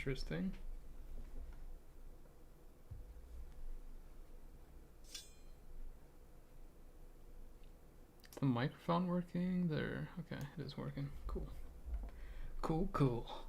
Interesting. The microphone working there? Okay, it is working. Cool. Cool, cool.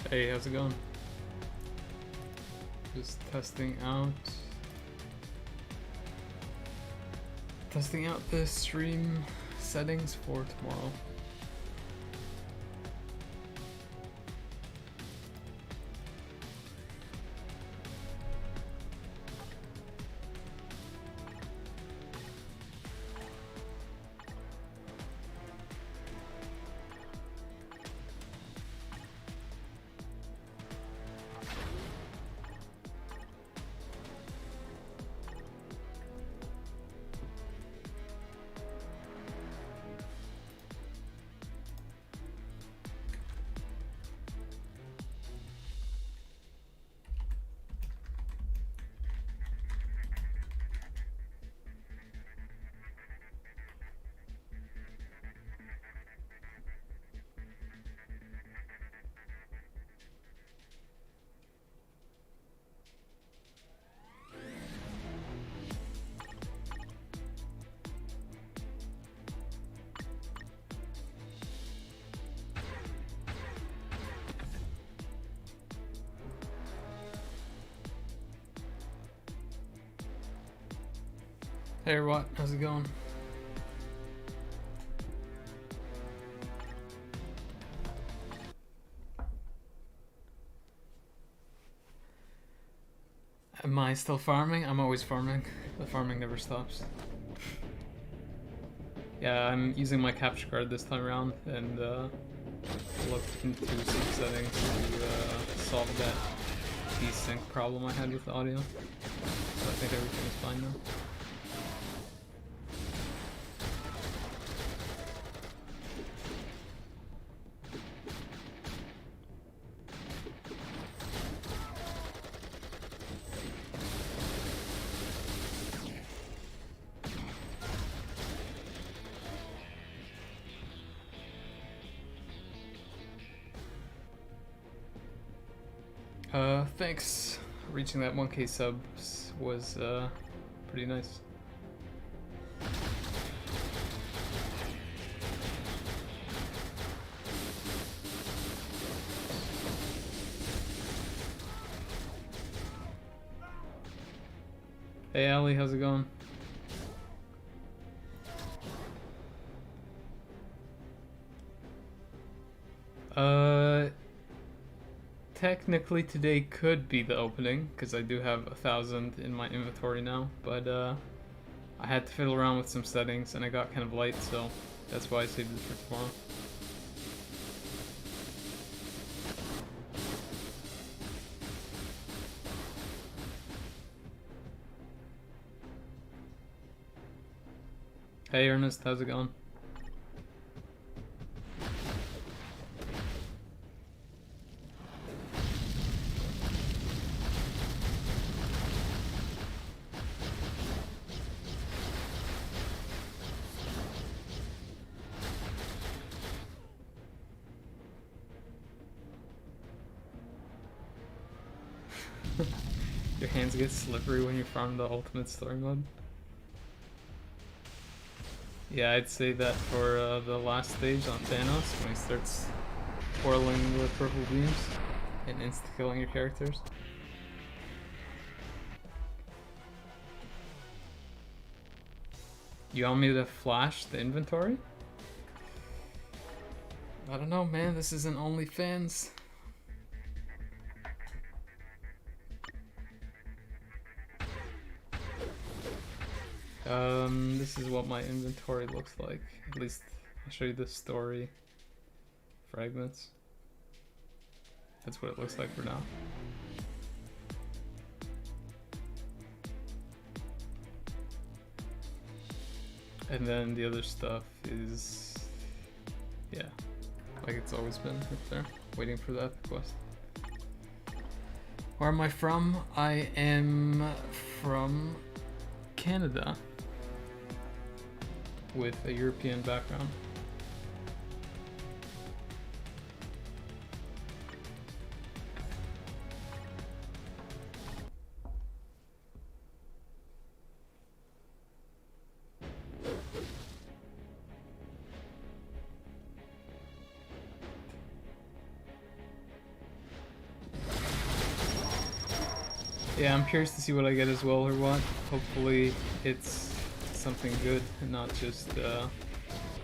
Hey, how's it going? Just testing out the stream settings for tomorrow. Hey, what? How's it going? Am I still farming? I'm always farming. The farming never stops. Yeah, I'm using my capture card this time around and looked into some settings to solve that desync problem I had with the audio. So I think everything is fine now. Thanks. Reaching that 1K subs was pretty nice. Hey Ali, how's it going? technically today could be the opening, because I do have 1,000 in my inventory now, but I had to fiddle around with some settings and I got kind of late, so that's why I saved it for tomorrow. Hey Ernest, how's it going? Your hands get slippery when you farm the ultimate story mode. Yeah, I'd say that for the last stage on Thanos, when he starts twirling the purple beams and insta-killing your characters. You want me to flash the inventory? I don't know, man, this isn't OnlyFans. This is what my inventory looks like. At least I'll show you the story fragments. That's what it looks like for now. And then the other stuff is, yeah, like it's always been up there, waiting for the epic quest. Where am I from? I am from Canada with a European background. Yeah, I'm curious to see what I get as well or what. Hopefully it's something good and not just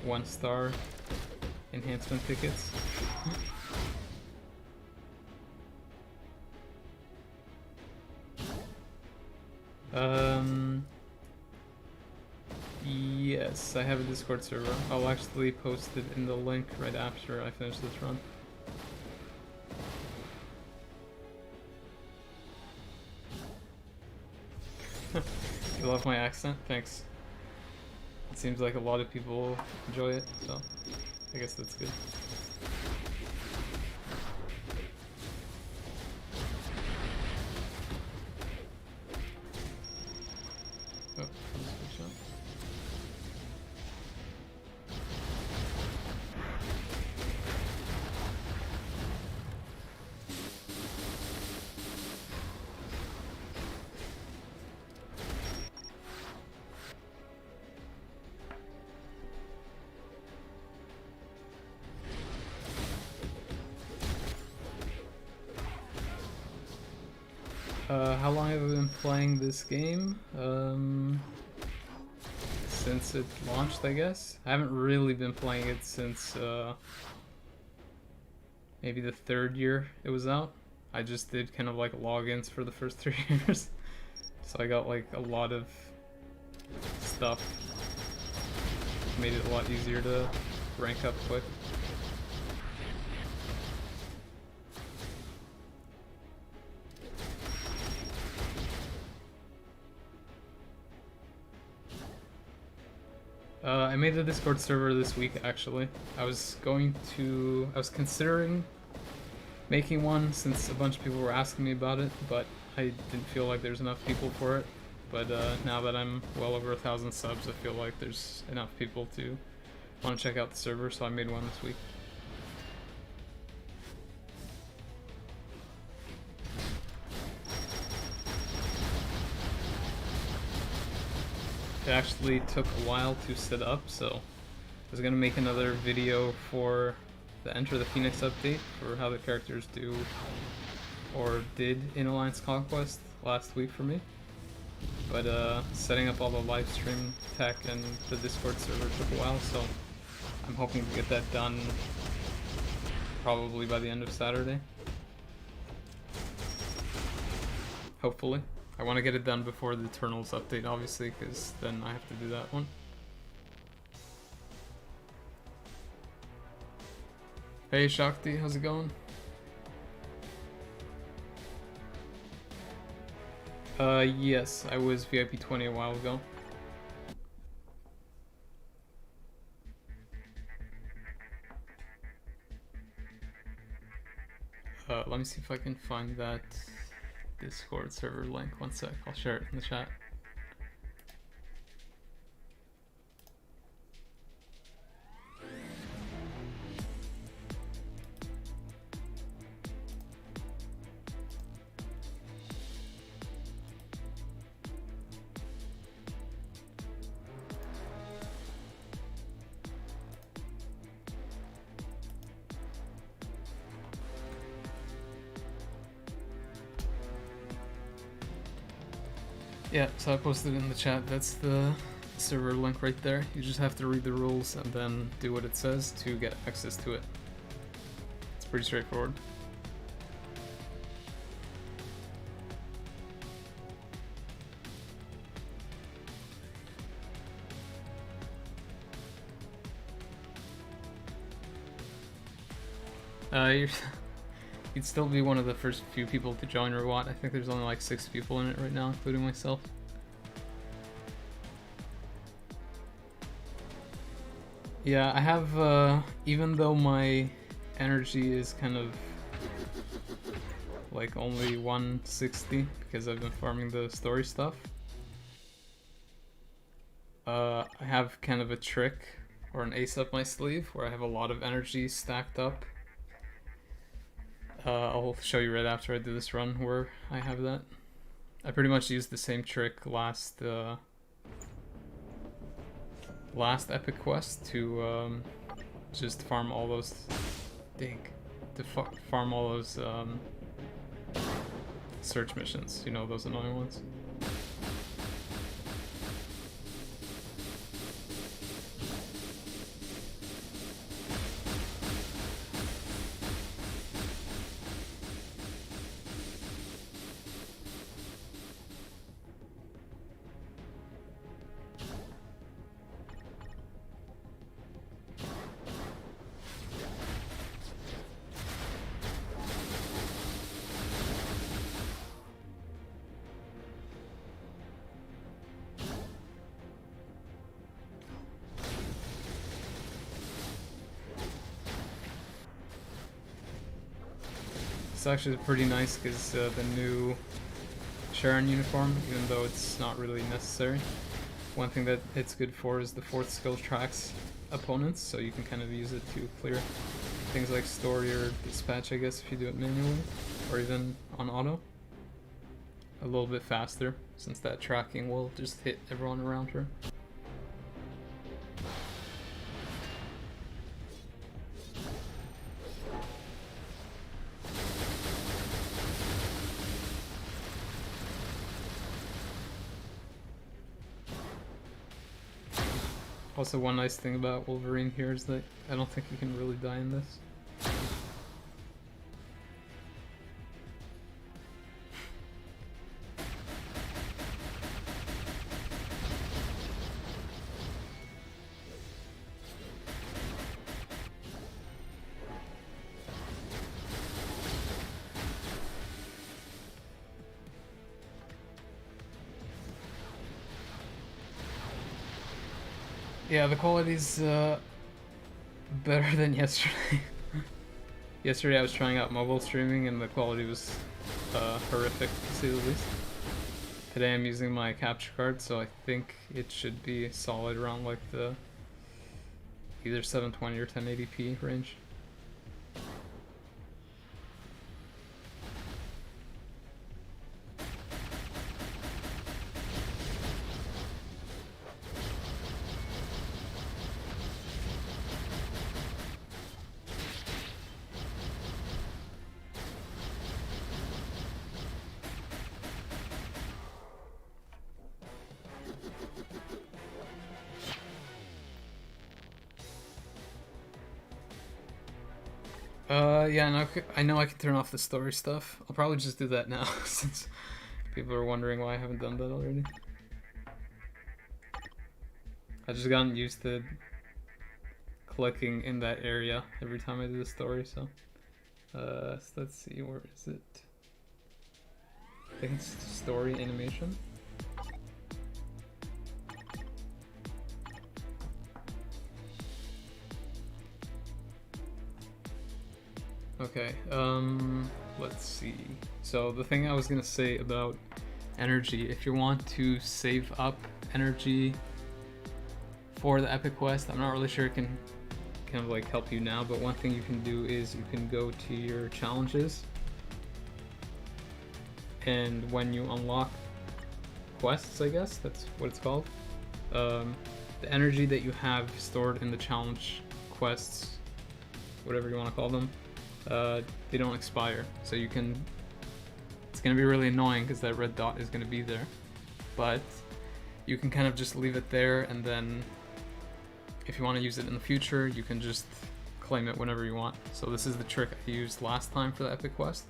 1-star enhancement tickets. Yes, I have a Discord server. I'll actually post it in the link right after I finish this run. You love my accent? Thanks. It seems like a lot of people enjoy it, so I guess that's good. Oh, switch up. How long have I been playing this game? Since it launched, I guess. I haven't really been playing it since maybe the 3rd year it was out. I just did kind of like logins for the first 3 years. So I got like a lot of stuff. Made it a lot easier to rank up quick. I made the Discord server this week, actually. I was considering making one since a bunch of people were asking me about it, but I didn't feel like there's enough people for it. But now that I'm well over 1,000 subs, I feel like there's enough people to want to check out the server, so I made one this week. It actually took a while to set up, so I was gonna make another video for the Enter the Phoenix update for how the characters do or did in Alliance Conquest last week for me. But setting up all the live stream tech and the Discord server took a while, so I'm hoping to get that done probably by the end of Saturday. hopefully. I want to get it done before the Eternals update, obviously, because then I have to do that one. Hey Shakti, how's it going? Yes, I was VIP 20 a while ago. Let me see if I can find that Discord server link. One sec, I'll share it in the chat. Yeah, so I posted it in the chat. That's the server link right there. You just have to read the rules and then do what it says to get access to it. It's pretty straightforward. You'd still be one of the first few people to join Rewat. I think there's only like 6 people in it right now, including myself. Yeah, I have, even though my energy is kind of like only 160 because I've been farming the story stuff, I have kind of a trick or an ace up my sleeve where I have a lot of energy stacked up. I'll show you right after I do this run where I have that. I pretty much used the same trick last epic quest to just farm all those farm all those search missions, you know, those annoying ones. It's actually pretty nice because the new Sharon uniform, even though it's not really necessary, one thing that it's good for is the 4th skill tracks opponents, so you can kind of use it to clear things like story or dispatch, I guess, if you do it manually, or even on auto. A little bit faster, since that tracking will just hit everyone around her. Also, one nice thing about Wolverine here is that I don't think you can really die in this. Yeah, the quality's better than yesterday. Yesterday I was trying out mobile streaming and the quality was horrific, to say the least. Today I'm using my capture card, so I think it should be solid around like the either 720 or 1080p range. Yeah, no, I know I can turn off the story stuff. I'll probably just do that now, since people are wondering why I haven't done that already. I just gotten used to clicking in that area every time I do the story, so let's see, where is it? I think it's story animation. Okay, let's see. So the thing I was gonna say about energy, if you want to save up energy for the epic quest, I'm not really sure it can kind of like help you now, but one thing you can do is you can go to your challenges, and when you unlock quests, I guess that's what it's called, the energy that you have stored in the challenge quests, whatever you want to call them, they don't expire. So you can, it's going to be really annoying because that red dot is going to be there, but you can kind of just leave it there, and then if you want to use it in the future, you can just claim it whenever you want. So this is the trick I used last time for the epic quest.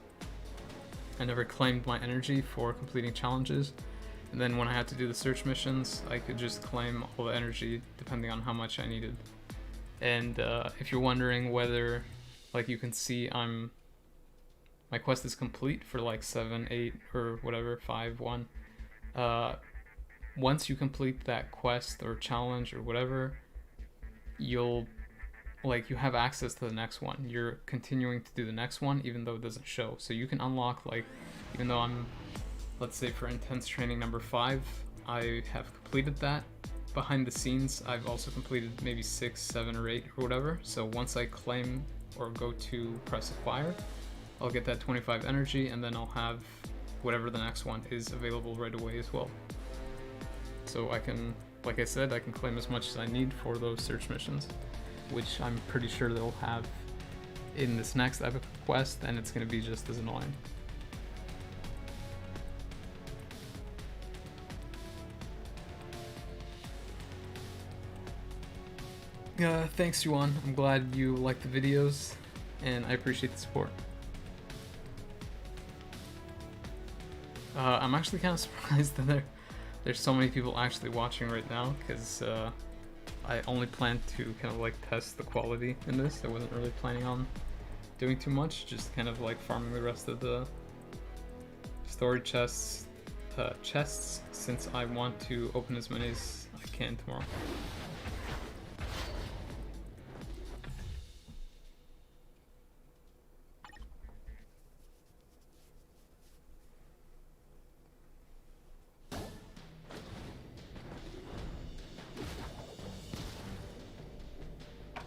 I never claimed my energy for completing challenges, and then when I had to do the search missions, I could just claim all the energy depending on how much I needed. And if you're wondering whether, like, you can see my quest is complete for like 7, 8, or whatever, 5, 1. Once you complete that quest or challenge or whatever, you have access to the next one. You're continuing to do the next one even though it doesn't show. So you can unlock, like, even though I'm, let's say for intense training number 5, I have completed that. Behind the scenes, I've also completed maybe 6, 7, or 8 or whatever. So once I claim or go to press acquire, I'll get that 25 energy, and then I'll have whatever the next one is available right away as well. So I can, like I said, I can claim as much as I need for those search missions, which I'm pretty sure they'll have in this next epic quest, and it's going to be just as annoying. Thanks, Yuan. I'm glad you like the videos, and I appreciate the support. I'm actually kind of surprised that there's so many people actually watching right now, because I only planned to kind of like test the quality in this. I wasn't really planning on doing too much, just kind of like farming the rest of the story chests, since I want to open as many as I can tomorrow.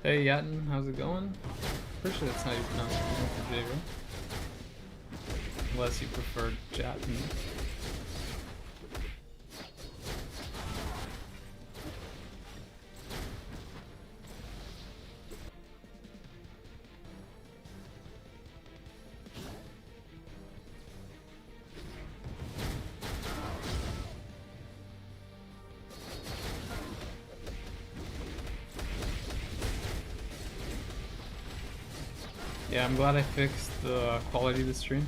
Hey Yatin, how's it going? Pretty sure that's how you pronounce it for J, right? Unless you prefer Jatin. Yeah, I'm glad I fixed the quality of the stream.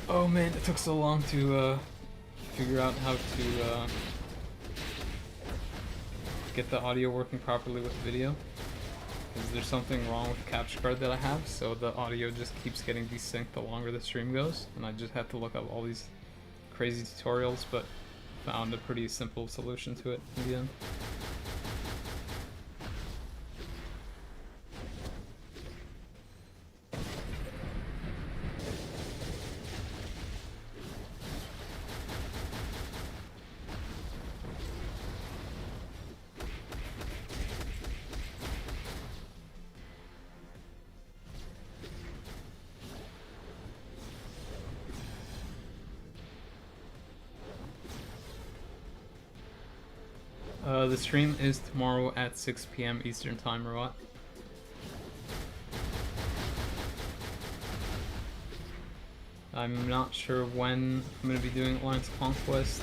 Oh man, it took so long to figure out how to get the audio working properly with video. Because there's something wrong with the capture card that I have, so the audio just keeps getting desynced the longer the stream goes, and I just have to look up all these crazy tutorials, but found a pretty simple solution to it in the end. The stream is tomorrow at 6 p.m. Eastern Time, or what? I'm not sure when I'm going to be doing Alliance Conquest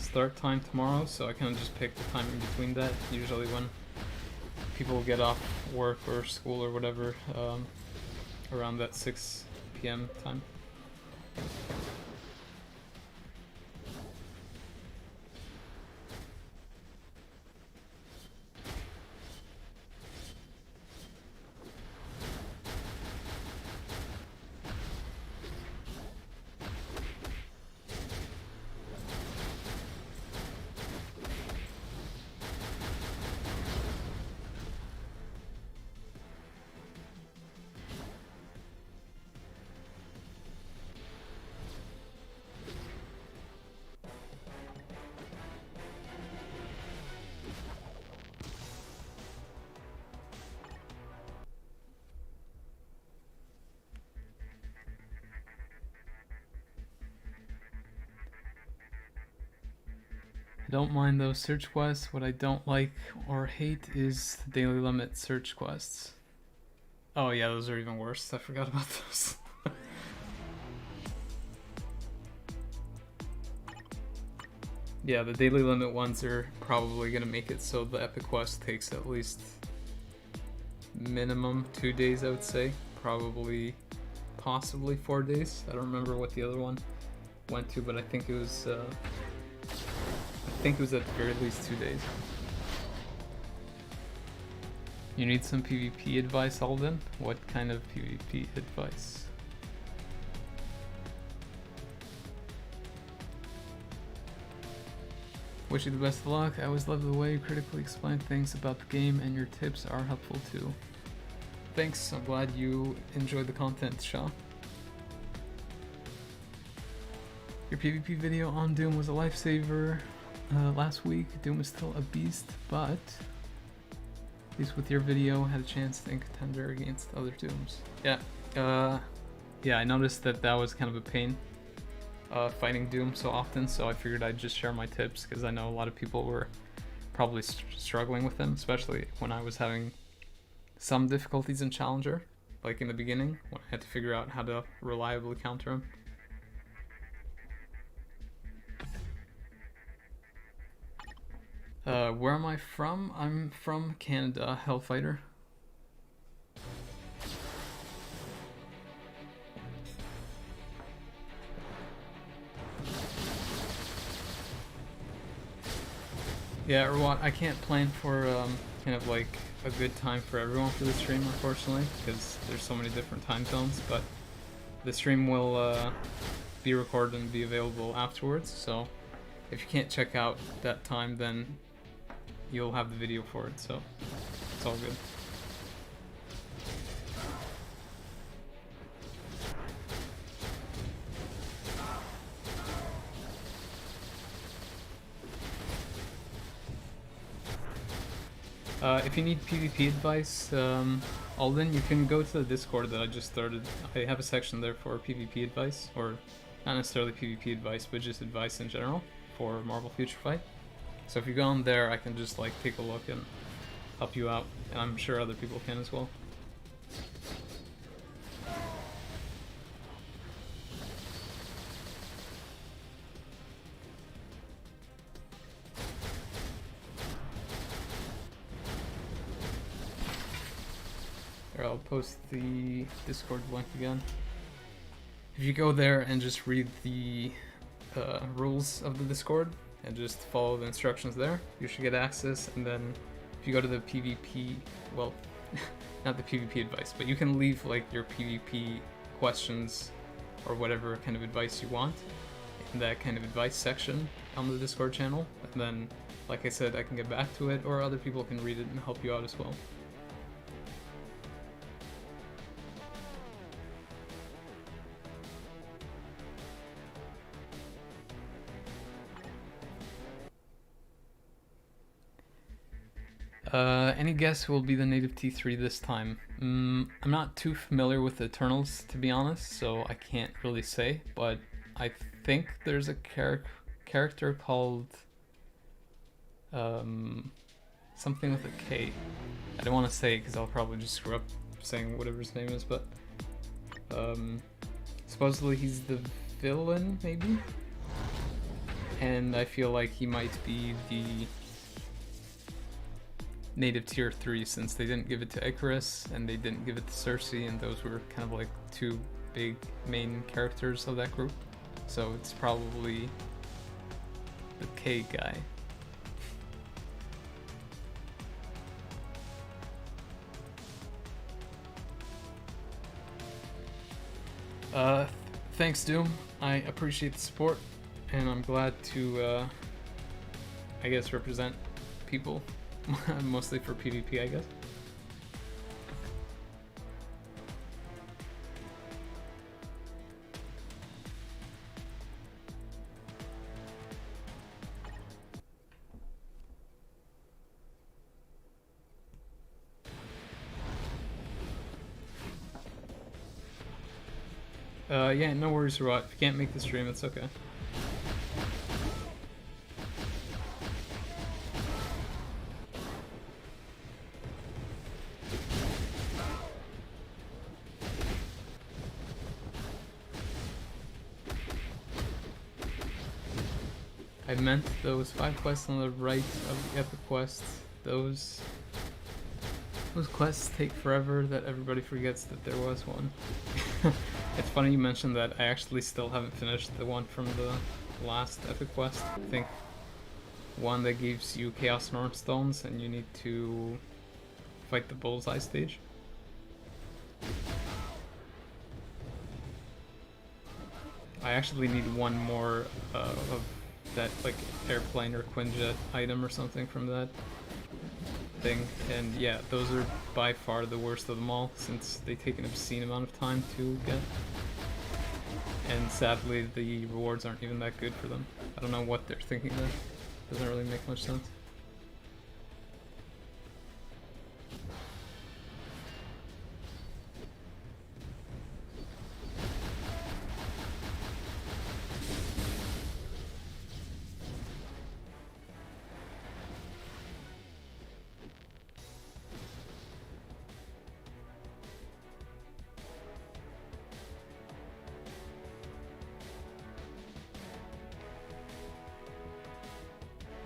start time tomorrow, so I kind of just picked the time in between that, usually when people get off work or school or whatever, around that 6 p.m. time. I don't mind those search quests. What I don't like or hate is the daily limit search quests. Oh yeah, those are even worse. I forgot about those. Yeah, the daily limit ones are probably gonna make it so the epic quest takes at least minimum 2 days, I would say. Probably, possibly 4 days. I don't remember what the other one went to, but I think it was at the very least 2 days. You need some PvP advice, Alden? What kind of PvP advice? Wish you the best of luck. I always love the way you critically explain things about the game, and your tips are helpful too. Thanks, I'm glad you enjoyed the content, Shaw. Your PvP video on Doom was a lifesaver last week. Doom is still a beast, but at least with your video, had a chance to contender against other Dooms. Yeah, I noticed that was kind of a pain. Fighting Doom so often, so I figured I'd just share my tips because I know a lot of people were probably struggling with them, especially when I was having some difficulties in Challenger, like in the beginning when I had to figure out how to reliably counter him. Where am I from? I'm from Canada, Hellfighter. Yeah, or what? I can't plan for kind of like a good time for everyone for the stream, unfortunately, because there's so many different time zones. But the stream will be recorded and be available afterwards. So if you can't check out that time, then you'll have the video for it. So it's all good. If you need PvP advice, Alden, you can go to the Discord that I just started. I have a section there for PvP advice, or not necessarily PvP advice, but just advice in general for Marvel Future Fight. So if you go on there, I can just like take a look and help you out, and I'm sure other people can as well. I'll post the Discord link again. If you go there and just read the rules of the Discord and just follow the instructions there, you should get access. And then if you go to the PvP, well, not the PvP advice, but you can leave like your PvP questions or whatever kind of advice you want in that kind of advice section on the Discord channel. And then, like I said, I can get back to it, or other people can read it and help you out as well. Any guess who will be the native T3 this time? I'm not too familiar with the Eternals, to be honest, so I can't really say, but I think there's a character called something with a K. I don't want to say it because I'll probably just screw up saying whatever his name is, but supposedly he's the villain, maybe? And I feel like he might be the native tier 3, since they didn't give it to Icarus and they didn't give it to Cersei, and those were kind of like two big main characters of that group. So it's probably the K guy. Thanks, Doom. I appreciate the support, and I'm glad to, I guess, represent people, mostly for PvP, I guess. Yeah, no worries, Rot. If you can't make the stream, it's okay. I meant those 5 quests on the right of the epic quests. Those quests take forever that everybody forgets that there was one. It's funny you mentioned that. I actually still haven't finished the one from the last epic quest. I think one that gives you Chaos Norn Stones and you need to fight the Bullseye stage. I actually need one more of that, like, airplane or Quinjet item or something from that thing, and yeah, those are by far the worst of them all, since they take an obscene amount of time to get, and sadly the rewards aren't even that good for them. I don't know what they're thinking there. Doesn't really make much sense.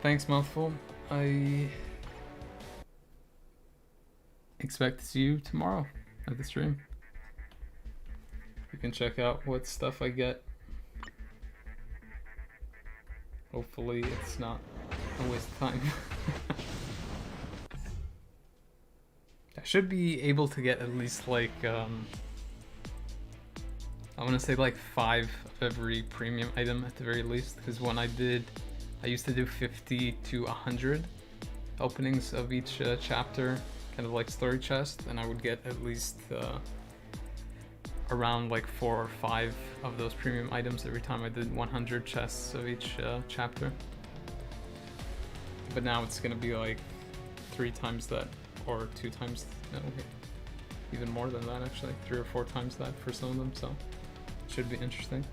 Thanks, Mouthful. I expect to see you tomorrow at the stream. You can check out what stuff I get. Hopefully it's not a waste of time. I should be able to get at least like, I want to say like 5 of every premium item at the very least, because when I used to do 50 to 100 openings of each chapter, kind of like story chest, and I would get at least around like 4 or 5 of those premium items every time I did 100 chests of each chapter. But now it's gonna be like 3 times that, or 2 times, no, even more than that actually, 3 or 4 times that for some of them, so it should be interesting.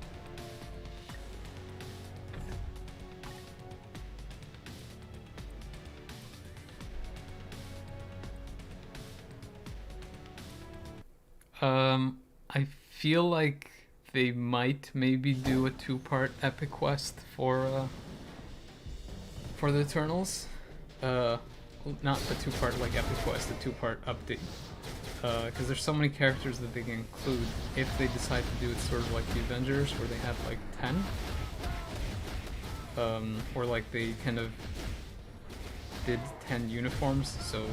I feel like they might maybe do a 2-part epic quest for the Eternals. Not a 2-part like epic quest, a 2-part update. Because there's so many characters that they can include if they decide to do it sort of like the Avengers, where they have like 10. Or like they kind of did 10 uniforms, so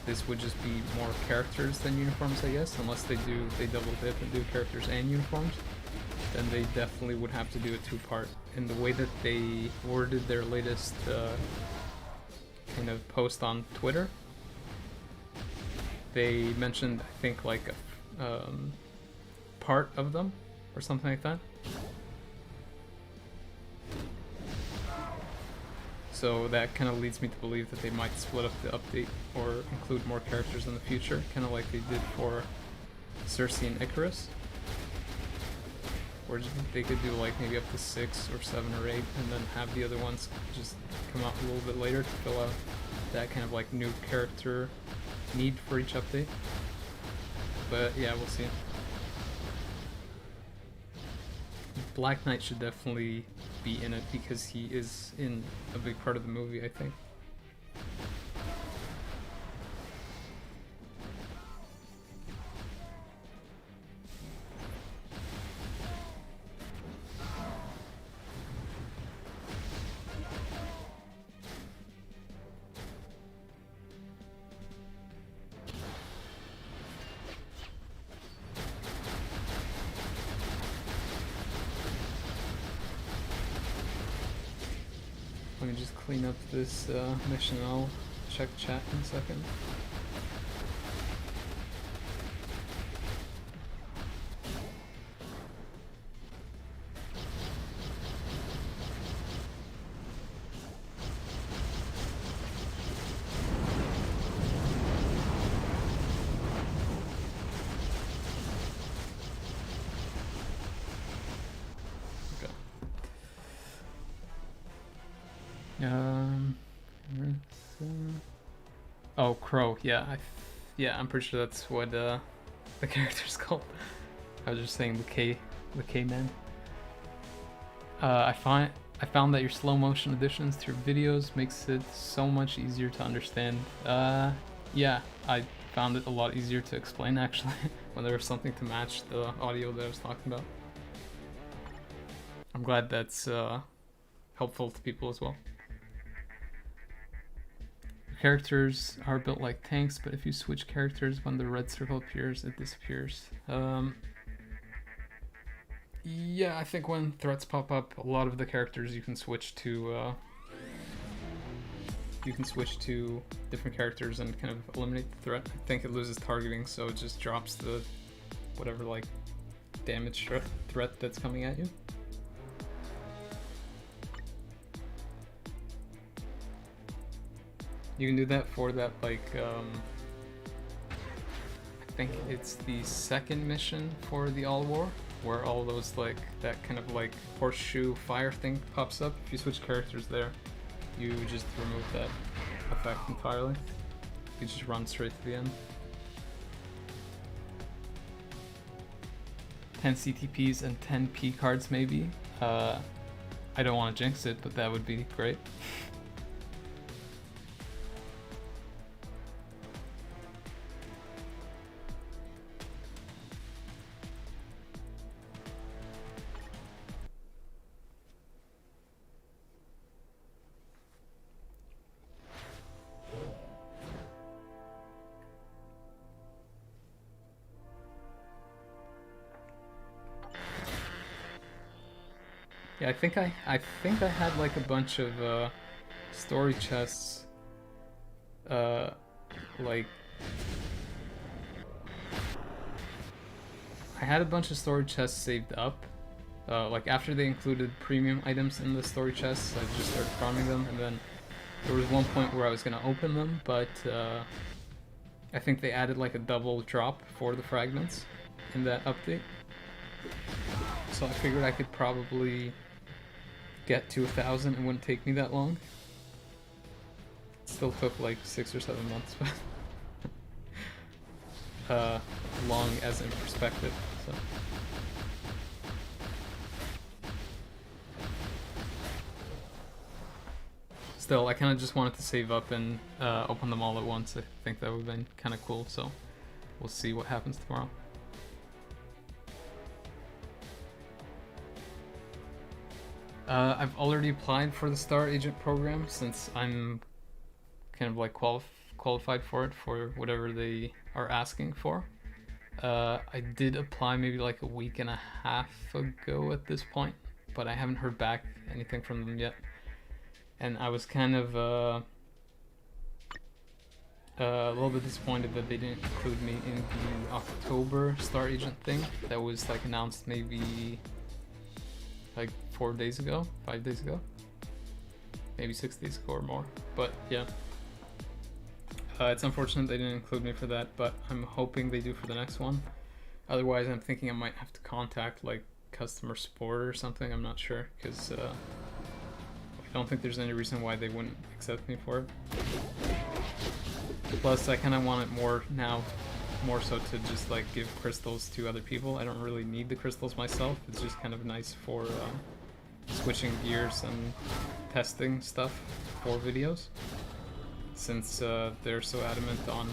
this would just be more characters than uniforms, I guess, unless they double dip and do characters and uniforms. Then they definitely would have to do a 2-part. In the way that they worded their latest kind of post on Twitter, they mentioned, I think, like a part of them or something like that. So that kind of leads me to believe that they might split up the update or include more characters in the future, kind of like they did for Cersei and Icarus. Or they could do like maybe up to 6 or 7 or 8, and then have the other ones just come out a little bit later to fill out that kind of like new character need for each update. But yeah, we'll see. Black Knight should definitely be in it because he is in a big part of the movie, I think. Let me just clean up this mission and I'll check chat in a second. Oh, Crow. Yeah, I'm pretty sure that's what the character's called. I was just saying the K-man. I found that your slow motion additions to your videos makes it so much easier to understand. Yeah, I found it a lot easier to explain actually when there was something to match the audio that I was talking about. I'm glad that's helpful to people as well. Characters are built like tanks, but if you switch characters when the red circle appears, it disappears. Yeah, I think when threats pop up, a lot of the characters you can switch to different characters and kind of eliminate the threat. I think it loses targeting, so it just drops the whatever like damage threat that's coming at you. You can do that for that, like, I think it's the second mission for the All War, where all those, like, that kind of, like, horseshoe fire thing pops up. If you switch characters there, you just remove that effect entirely. You just run straight to the end. 10 CTPs and 10 P cards, maybe. I don't want to jinx it, but that would be great. Yeah, I think I had like a bunch of story chests, like I had a bunch of story chests saved up. Like after they included premium items in the story chests, I just started farming them, and then there was one point where I was gonna open them, but I think they added like a double drop for the fragments in that update. So I figured I could probably get to 1,000. It wouldn't take me that long. It still took like 6 or 7 months, but long as in perspective. So. Still, I kind of just wanted to save up and open them all at once. I think that would have been kind of cool, so we'll see what happens tomorrow. I've already applied for the Star Agent program since I'm kind of like qualified for it for whatever they are asking for. I did apply maybe like a week and a half ago at this point, but I haven't heard back anything from them yet. And I was kind of a little bit disappointed that they didn't include me in the October Star Agent thing that was like announced maybe like 4 days ago, 5 days ago, maybe 6 days ago or more. But yeah, it's unfortunate they didn't include me for that, but I'm hoping they do for the next one. Otherwise, I'm thinking I might have to contact like customer support or something. I'm not sure, because I don't think there's any reason why they wouldn't accept me for it. Plus, I kind of want it more now, more so to just like give crystals to other people. I don't really need the crystals myself. It's just kind of nice for switching gears and testing stuff for videos, since they're so adamant on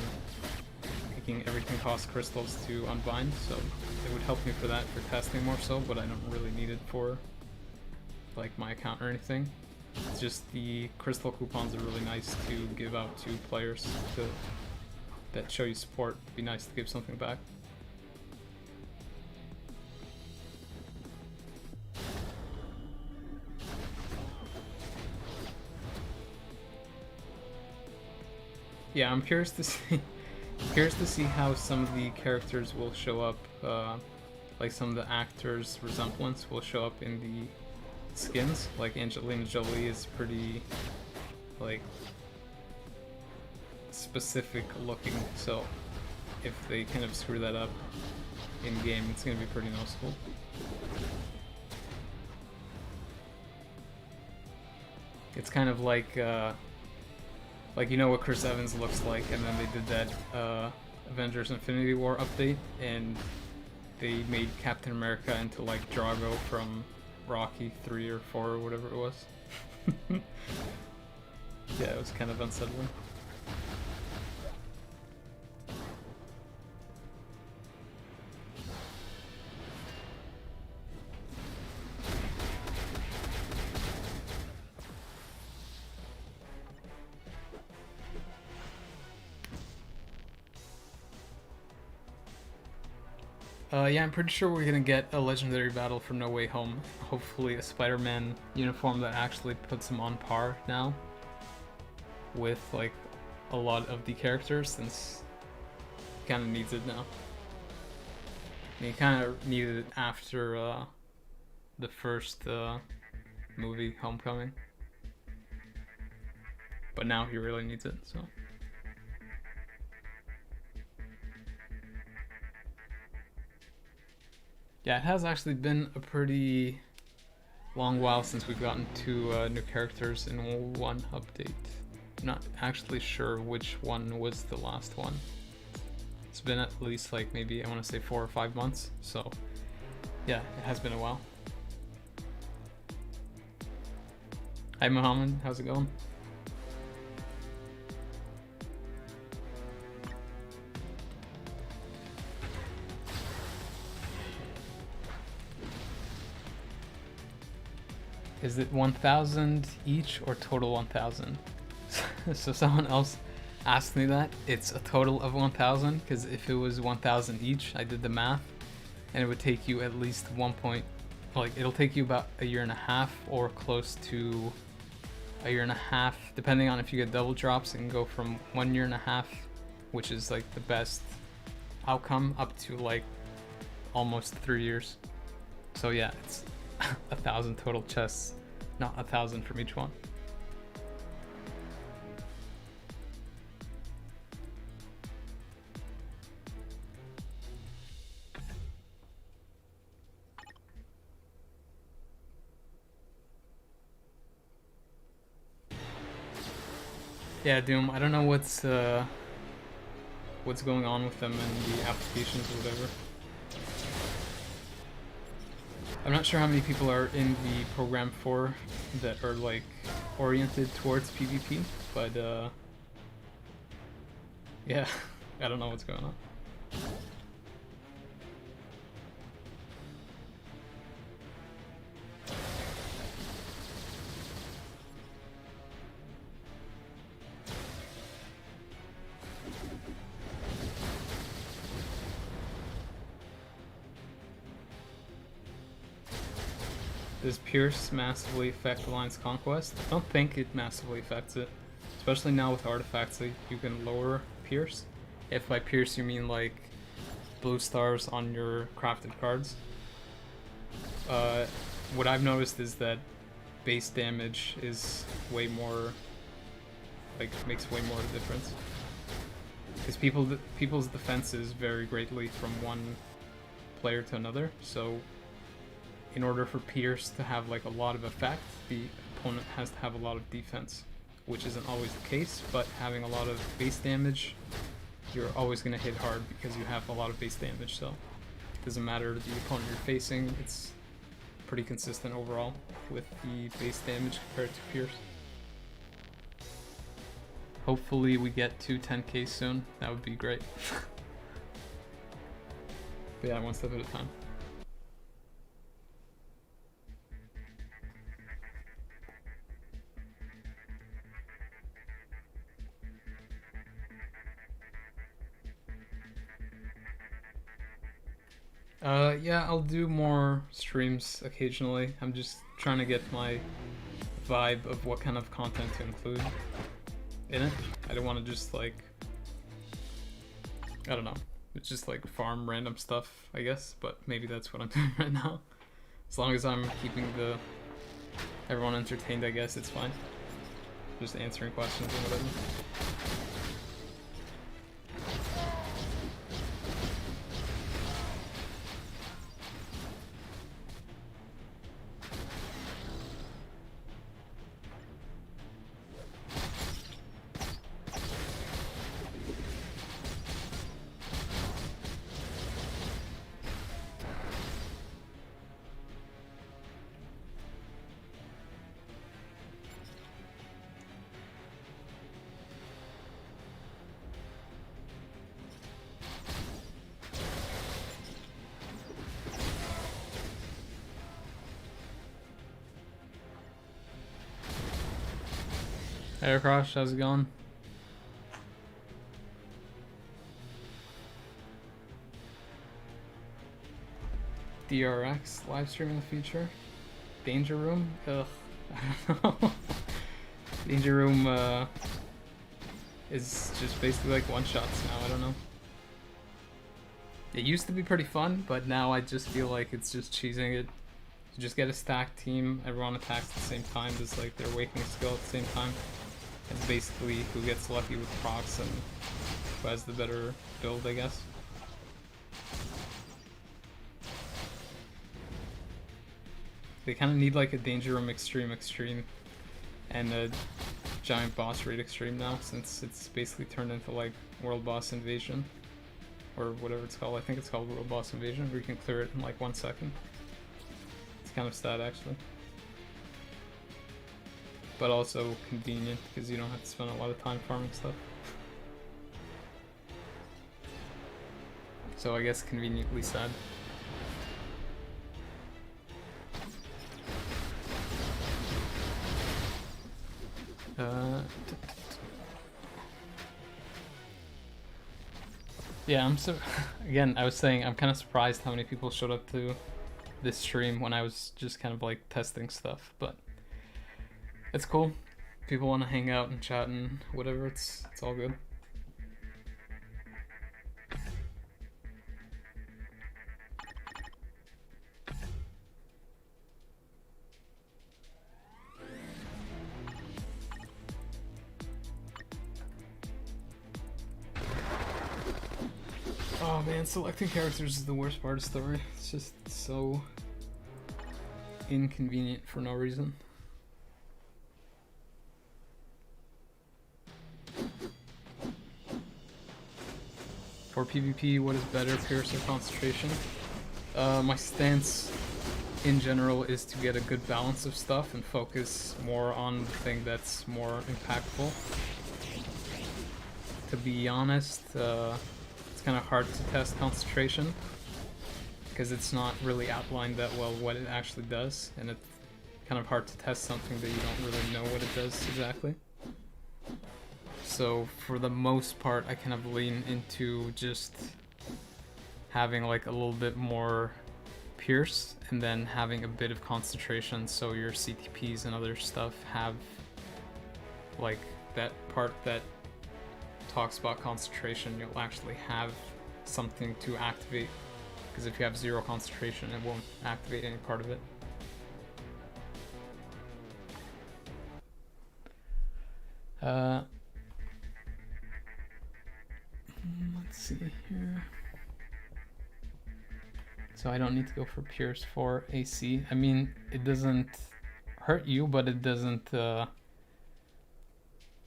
making everything cost crystals to unbind. So it would help me for that, for testing more so, but I don't really need it for like my account or anything. It's just the crystal coupons are really nice to give out to players that show you support. It'd be nice to give something back. Yeah, I'm curious to see how some of the characters will show up. Like some of the actors' resemblance will show up in the skins. Like Angelina Jolie is pretty like specific looking, so if they kind of screw that up in game, it's gonna be pretty noticeable. It's kind of like you know what Chris Evans looks like, and then they did that Avengers Infinity War update, and they made Captain America into like Drago from Rocky 3 or 4 or whatever it was. Yeah, it was kind of unsettling. Yeah, I'm pretty sure we're gonna get a legendary battle for No Way Home. Hopefully a Spider-Man uniform that actually puts him on par now with like a lot of the characters, since he kind of needs it now. And he kind of needed it after the first movie, Homecoming. But now he really needs it, so... Yeah, it has actually been a pretty long while since we've gotten 2 new characters in one update. I'm not actually sure which one was the last one. It's been at least like maybe, I want to say 4 or 5 months, so yeah, it has been a while. Hi Mohammed, how's it going? Is it 1,000 each or total 1,000? So someone else asked me that. It's a total of 1,000, because if it was 1,000 each, I did the math, and it would take you at least it'll take you about a year and a half or close to a year and a half, depending on if you get double drops. It can go from 1 year and a half, which is like the best outcome, up to like almost 3 years. So yeah, it's 1,000 total chests, not 1,000 from each one. Yeah, Doom, I don't know what's going on with them and the applications or whatever. I'm not sure how many people are in the program for that are like oriented towards PvP, but yeah, I don't know what's going on. Does Pierce massively affect Alliance Conquest? I don't think it massively affects it. Especially now with artifacts, like, you can lower Pierce. If by Pierce you mean like blue stars on your crafted cards. What I've noticed is that base damage is way more, like, makes way more of a difference. Because people's defenses vary greatly from one player to another, so in order for Pierce to have like a lot of effect, the opponent has to have a lot of defense, which isn't always the case, but having a lot of base damage, you're always going to hit hard because you have a lot of base damage, so it doesn't matter the opponent you're facing, it's pretty consistent overall with the base damage compared to Pierce. Hopefully we get to 10k soon, that would be great. But yeah, one step at a time. Yeah, I'll do more streams occasionally. I'm just trying to get my vibe of what kind of content to include. in it. I don't want to just like, I don't know. It's just like farm random stuff, I guess, but maybe that's what I'm doing right now. As long as I'm keeping everyone entertained, I guess it's fine. Just answering questions and whatever. Hey Aircross, how's it going? DRX live stream in the future? Danger Room? Ugh, I don't know. Danger Room is just basically like one-shots now, I don't know. It used to be pretty fun, but now I just feel like it's just cheesing it. You just get a stacked team, everyone attacks at the same time, there's like their awakening skill at the same time. It's basically who gets lucky with procs and who has the better build, I guess. They kind of need like a Danger Room Extreme and a Giant Boss Raid Extreme now, since it's basically turned into like World Boss Invasion. Or whatever it's called. I think it's called World Boss Invasion, where you can clear it in like 1 second. It's kind of sad actually. But also convenient because you don't have to spend a lot of time farming stuff. So I guess conveniently sad. Yeah, again, I was saying I'm kind of surprised how many people showed up to this stream when I was just kind of like testing stuff, but it's cool. People want to hang out and chat and whatever, it's all good. Oh man, selecting characters is the worst part of the story. It's just so inconvenient for no reason. For PvP, what is better, Pierce or Concentration? My stance in general is to get a good balance of stuff and focus more on the thing that's more impactful. To be honest, it's kind of hard to test Concentration because it's not really outlined that well what it actually does, and it's kind of hard to test something that you don't really know what it does exactly. So for the most part, I kind of lean into just having like a little bit more Pierce and then having a bit of Concentration, so your CTPs and other stuff have like that part that talks about Concentration. You'll actually have something to activate, because if you have 0 Concentration, it won't activate any part of it. Let's see here. So I don't need to go for Pierce for AC. I mean, it doesn't hurt you, but it doesn't,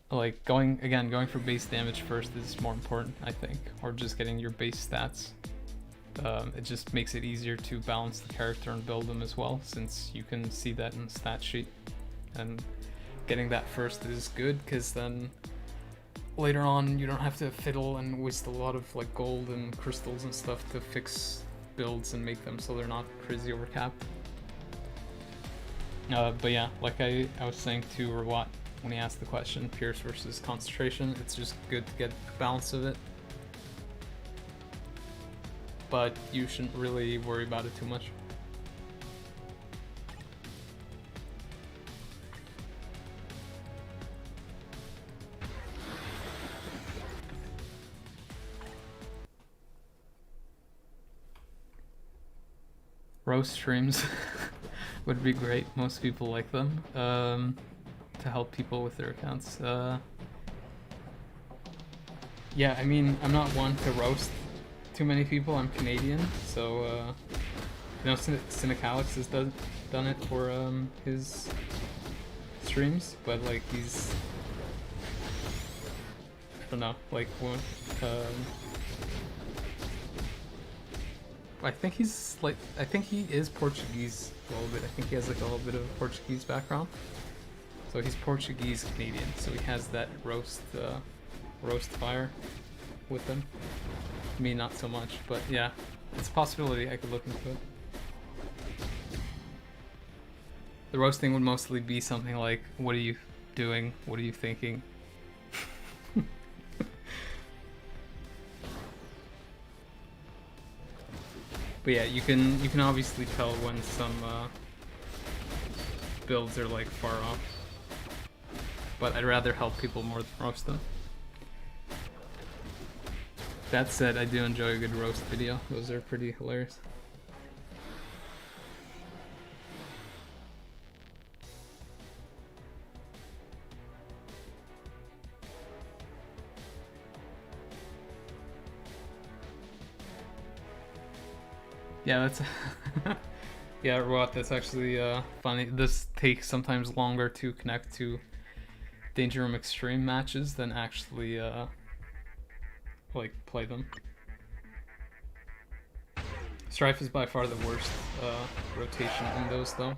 like, going for base damage first is more important, I think. Or just getting your base stats. It just makes it easier to balance the character and build them as well, since you can see that in the stat sheet. And getting that first is good, because then later on you don't have to fiddle and waste a lot of like gold and crystals and stuff to fix builds and make them so they're not crazy overcapped. But yeah, like I was saying to Rawat when he asked the question, Pierce versus Concentration, it's just good to get the balance of it. But you shouldn't really worry about it too much. roast streams would be great. Most people like them to help people with their accounts. Yeah, I mean, I'm not one to roast too many people. I'm Canadian, so you know, Cynicalix has done it for his streams, but like he's, I don't know, like one. I think he's like, I think he is Portuguese a little bit. I think he has like a little bit of a Portuguese background. So he's Portuguese Canadian, so he has that roast fire with him. Me, not so much, but yeah, it's a possibility. I could look into it. The roasting would mostly be something like, "What are you doing? What are you thinking?" But yeah, you can obviously tell when some builds are like far off. But I'd rather help people more than roast them. That said, I do enjoy a good roast video. Those are pretty hilarious. Yeah, that's yeah, Rot, that's actually funny. This takes sometimes longer to connect to Danger Room Extreme matches than actually like play them. Strife is by far the worst rotation in those though.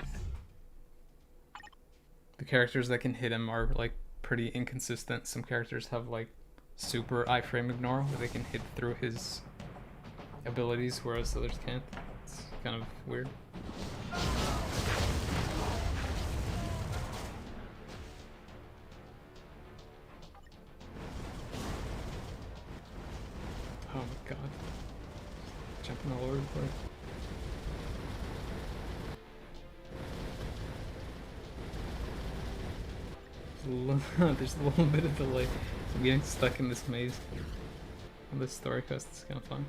The characters that can hit him are like pretty inconsistent. Some characters have like super iframe ignore where they can hit through his abilities, whereas others can't. It's kind of weird. Oh my god. Jumping all over the place. There's a little bit of delay. I'm getting stuck in this maze. On this story quest, it's kind of fun.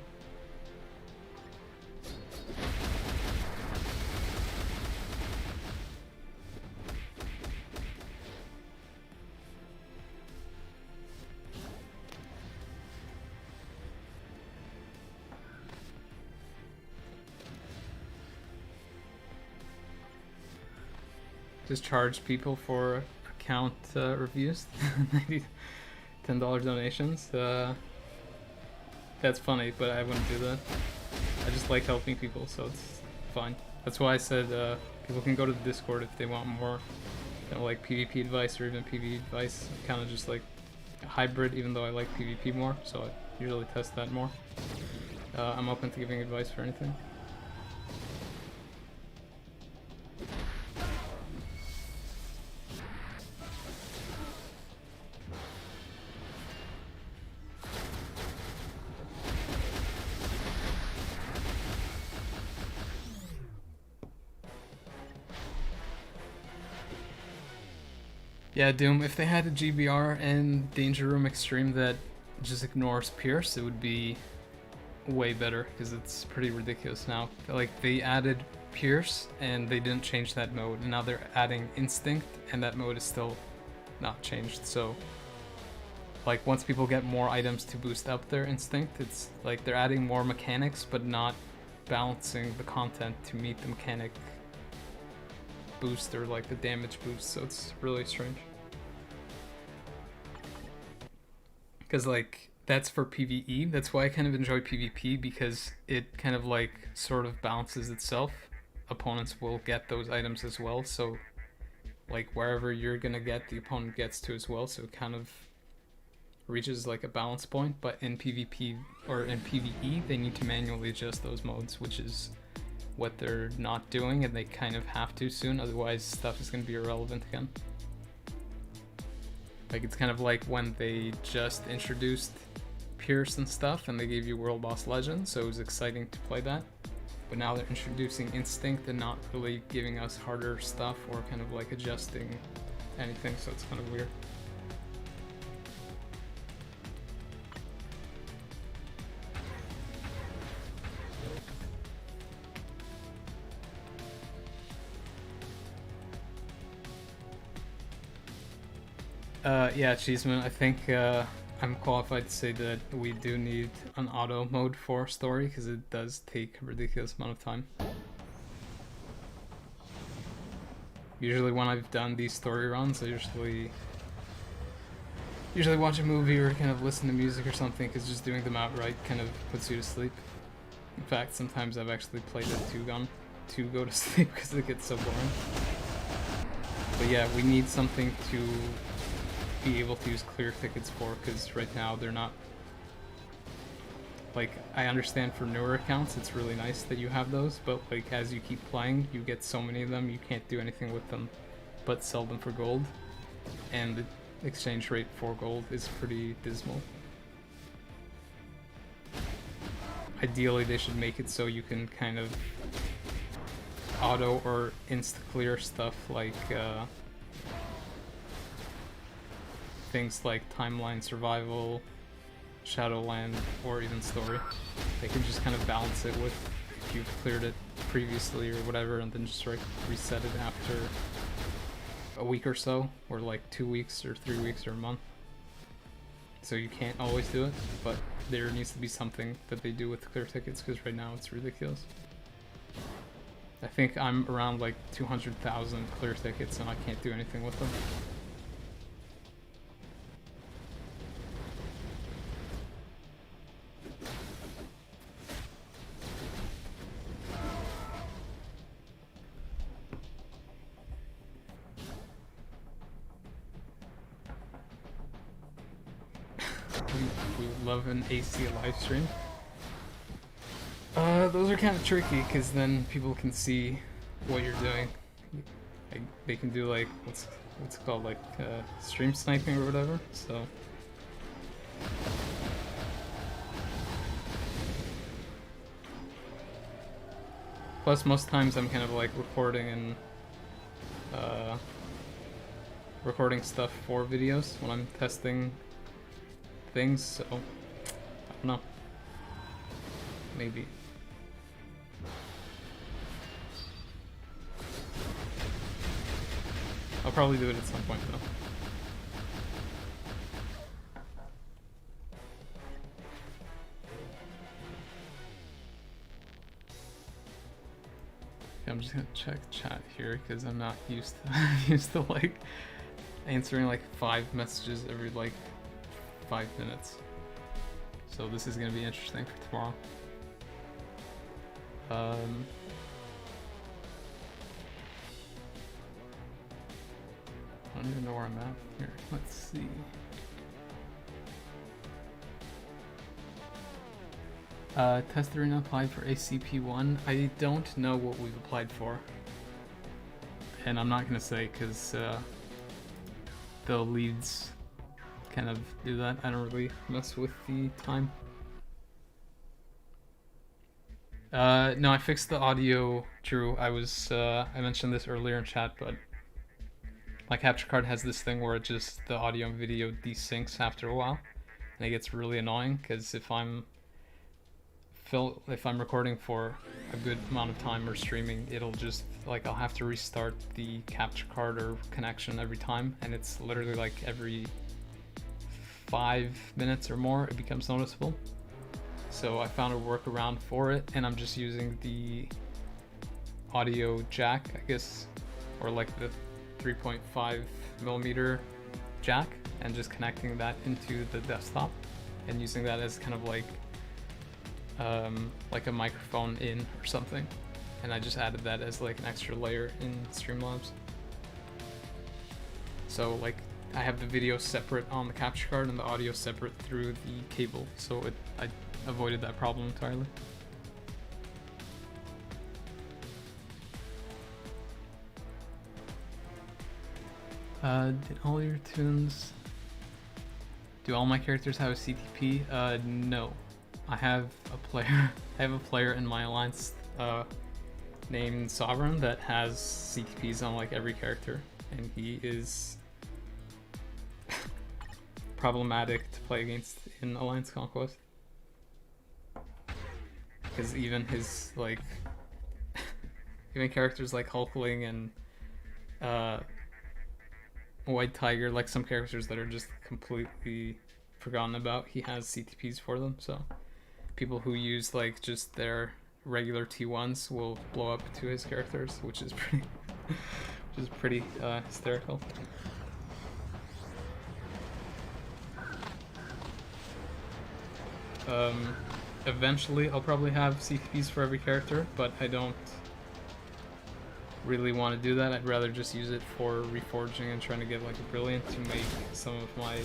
Just charge people for account reviews. $10 donations. That's funny, but I wouldn't do that. I just like helping people, so it's fine. That's why I said people can go to the Discord if they want more kind of like PvP advice or even PvE advice. Kind of just like a hybrid, even though I like PvP more, so I usually test that more. I'm open to giving advice for anything. Yeah, Doom, if they had a GBR and Danger Room Extreme that just ignores Pierce, it would be way better, because it's pretty ridiculous now. Like, they added Pierce and they didn't change that mode, and now they're adding Instinct and that mode is still not changed. So like, once people get more items to boost up their Instinct, it's like they're adding more mechanics but not balancing the content to meet the mechanic boost or like the damage boost, so it's really strange. Because like, that's for PvE, that's why I kind of enjoy PvP, because it kind of like sort of balances itself. Opponents will get those items as well, so like wherever you're gonna get, the opponent gets to as well, so it kind of reaches like a balance point. But in PvP or in PvE, they need to manually adjust those modes, which is what they're not doing, and they kind of have to soon, otherwise stuff is going to be irrelevant again. Like, it's kind of like when they just introduced Pierce and stuff and they gave you World Boss Legend, so it was exciting to play that. But now they're introducing Instinct and not really giving us harder stuff or kind of like adjusting anything, so it's kind of weird. Yeah, Cheeseman, I think I'm qualified to say that we do need an auto mode for story, because it does take a ridiculous amount of time. Usually when I've done these story runs, I usually watch a movie or kind of listen to music or something, because just doing them outright kind of puts you to sleep. In fact, sometimes I've actually played a two-gun to go to sleep because it gets so boring. But yeah, we need something to be able to use clear tickets for, because right now they're not... Like, I understand for newer accounts it's really nice that you have those, but like as you keep playing, you get so many of them, you can't do anything with them but sell them for gold. And the exchange rate for gold is pretty dismal. Ideally, they should make it so you can kind of auto or insta-clear stuff like things like Timeline Survival, Shadowland, or even Story. They can just kind of balance it with if you've cleared it previously or whatever, and then just like reset it after a week or so, or like 2 weeks or 3 weeks or a month. So you can't always do it, but there needs to be something that they do with clear tickets, because right now it's ridiculous. I think I'm around like 200,000 clear tickets and I can't do anything with them. We would love an AC live stream. Those are kind of tricky, because then people can see what you're doing. Like, they can do like, what's it called, like stream sniping or whatever, so. Plus most times I'm kind of like recording and recording stuff for videos when I'm testing things, so I don't know. Maybe. I'll probably do it at some point though. Okay, I'm just gonna check chat here because I'm not used to like answering like 5 messages every like 5 minutes. So this is gonna be interesting for tomorrow. I don't even know where I'm at here. Let's see. Test arena applied for ACP1. I don't know what we've applied for. And I'm not gonna say because the leads kind of do that. I don't really mess with the time. No, I fixed the audio, Drew. I mentioned this earlier in chat, but my capture card has this thing where it just, the audio and video desyncs after a while. And it gets really annoying, because if I'm recording for a good amount of time or streaming, it'll just, like, I'll have to restart the capture card or connection every time, and it's literally like every 5 minutes or more it becomes noticeable. So I found a workaround for it, and I'm just using the audio jack, I guess, or like the 3.5 millimeter jack, and just connecting that into the desktop and using that as kind of like a microphone in or something. And I just added that as like an extra layer in Streamlabs. So like I have the video separate on the capture card and the audio separate through the cable, so I avoided that problem entirely. Did all your tunes... Do all my characters have a CTP? No. I have a player in my alliance named Sovereign that has CTPs on like every character, and he is problematic to play against in Alliance Conquest. Because even his like even characters like Hulkling and White Tiger, like some characters that are just completely forgotten about, he has CTPs for them, so people who use like just their regular T1s will blow up to his characters, which is pretty hysterical. Eventually I'll probably have CTPs for every character, but I don't really want to do that. I'd rather just use it for reforging and trying to get like a brilliant to make some of my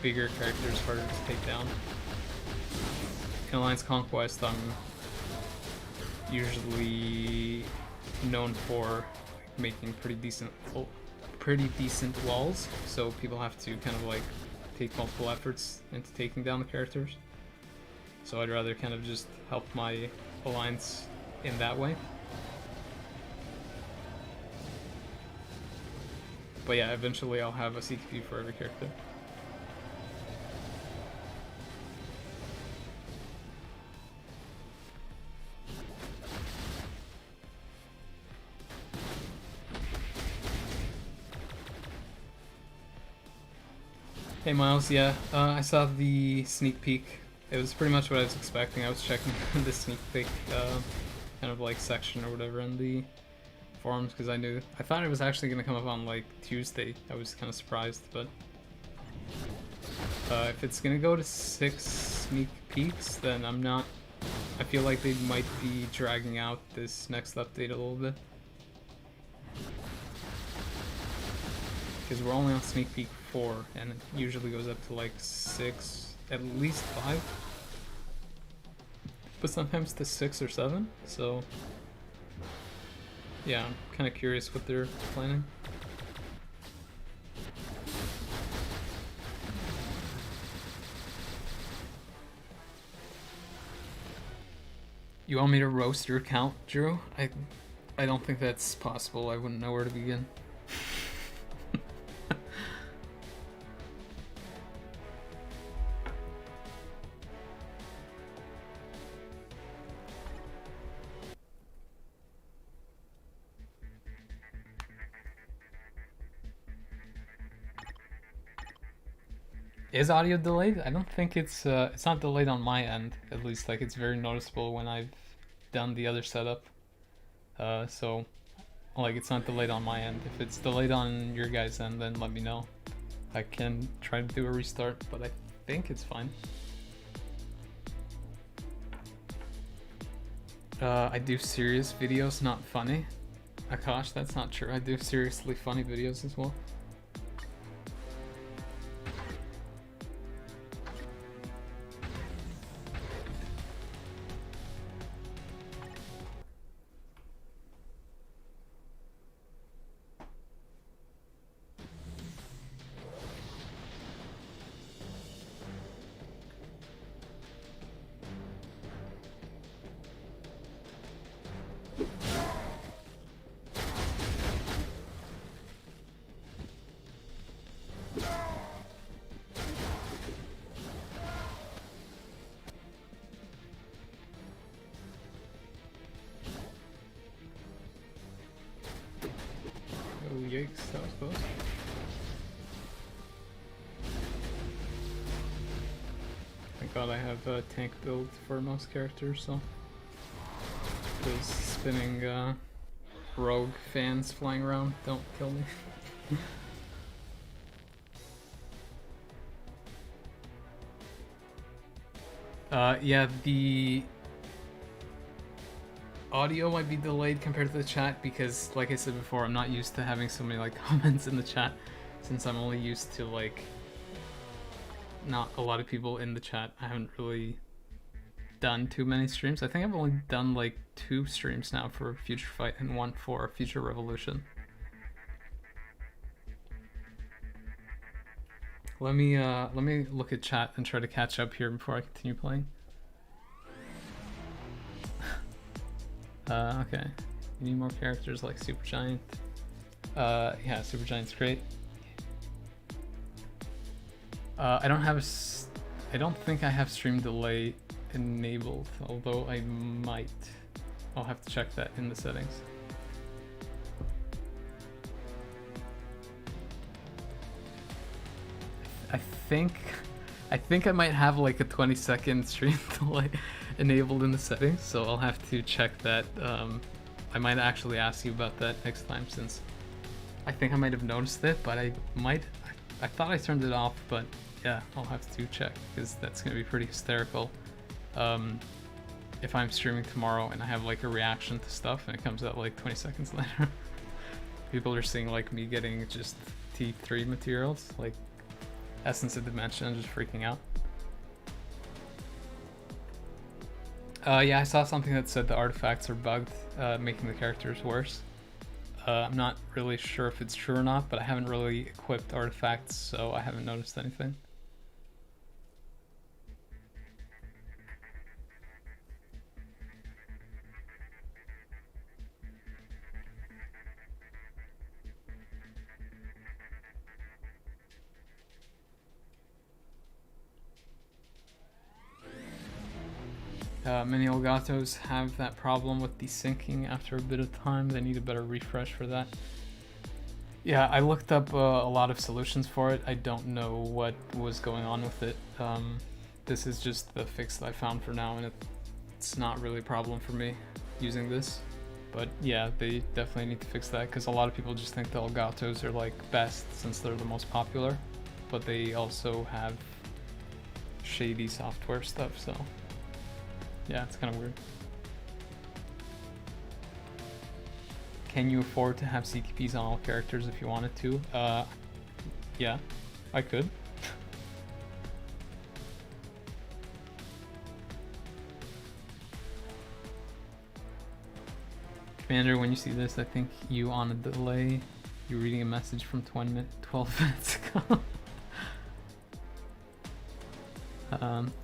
bigger characters harder to take down. In Alliance Conquest, I'm usually known for making pretty decent walls, so people have to kind of like take multiple efforts into taking down the characters. So I'd rather kind of just help my alliance in that way. But yeah, eventually I'll have a CTP for every character. Hey Miles, yeah, I saw the sneak peek. It was pretty much what I was expecting. I was checking the sneak peek kind of like section or whatever in the forums because I thought it was actually going to come up on like Tuesday. I was kind of surprised, but if it's going to go to 6 sneak peeks, then I feel like they might be dragging out this next update a little bit. Because we're only on sneak peek 4, and it usually goes up to like 6, at least 5. But sometimes to 6 or 7, so yeah, I'm kind of curious what they're planning. You want me to roast your account, Drew? I don't think that's possible. I wouldn't know where to begin. Is audio delayed? I don't think it's not delayed on my end, at least. Like, it's very noticeable when I've done the other setup. So like, it's not delayed on my end. If it's delayed on your guys' end, then let me know. I can try to do a restart, but I think it's fine. I do serious videos, not funny. Akash, that's not true. I do seriously funny videos as well. Oh, yikes, that was close. Thank God I have a tank build for most characters, so those spinning rogue fans flying around don't kill me. Yeah, the audio might be delayed compared to the chat because, like I said before, I'm not used to having so many like comments in the chat, since I'm only used to like not a lot of people in the chat. I haven't really done too many streams. I think I've only done like 2 streams now for Future Fight and 1 for Future Revolution. Let me look at chat and try to catch up here before I continue playing. Okay. You need more characters like Super Giant. Yeah, Super Giant's great. I don't think I have stream delay enabled, although I might. I'll have to check that in the settings. I think I might have like a 20-second stream delay enabled in the settings, so I'll have to check that. I might actually ask you about that next time, since I think I might have noticed it, but I thought I turned it off, but yeah, I'll have to check, because that's gonna be pretty hysterical. If I'm streaming tomorrow and I have like a reaction to stuff and it comes out like 20 seconds later. People are seeing like me getting just T3 materials, like Essence of Dimension, and just freaking out. Yeah, I saw something that said the artifacts are bugged, making the characters worse. I'm not really sure if it's true or not, but I haven't really equipped artifacts, so I haven't noticed anything. Many Elgatos have that problem with desyncing after a bit of time. They need a better refresh for that. Yeah, I looked up a lot of solutions for it. I don't know what was going on with it. This is just the fix that I found for now, and it's not really a problem for me using this. But yeah, they definitely need to fix that, because a lot of people just think the Elgatos are like best since they're the most popular, but they also have shady software stuff, so yeah, it's kind of weird. Can you afford to have CKPs on all characters if you wanted to? Yeah, I could. Commander, when you see this, I think you on a delay. You're reading a message from 12 minutes ago.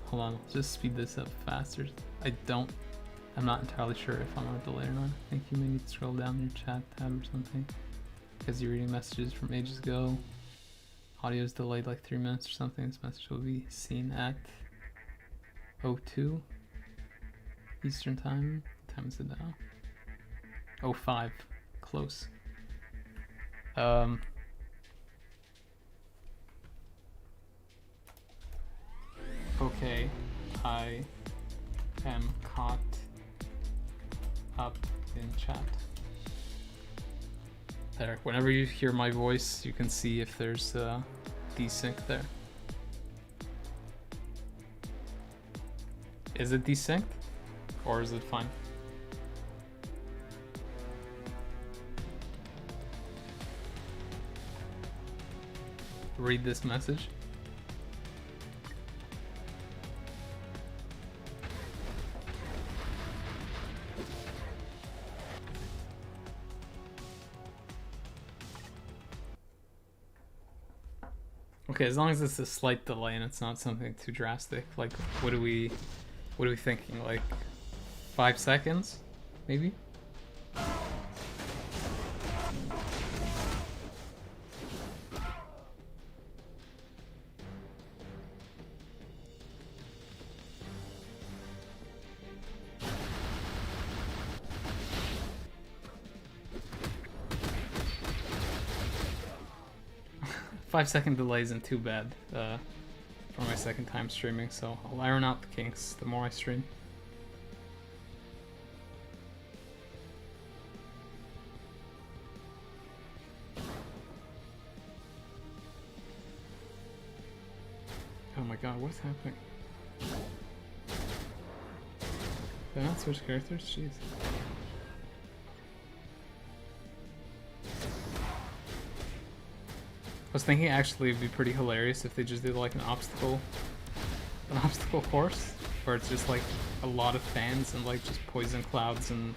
Hold on, let's just speed this up faster. I'm not entirely sure if I'm on a delay or not. I think you may need to scroll down your chat tab or something, because you're reading messages from ages ago. Audio is delayed like 3 minutes or something. This message will be seen at 02 Eastern time. What time is it now? 05. Close. Okay, I am caught up in chat. There, whenever you hear my voice, you can see if there's desync there. Is it desynced? Or is it fine? Read this message. Okay, as long as it's a slight delay and it's not something too drastic. Like, what are we thinking? Like 5 seconds, maybe? 5-second delay isn't too bad for my second time streaming, so I'll iron out the kinks the more I stream. Oh my god, what's happening? Did I not switch characters? Jeez. I was thinking actually it'd be pretty hilarious if they just did like an obstacle course, where it's just like a lot of fans and like just poison clouds and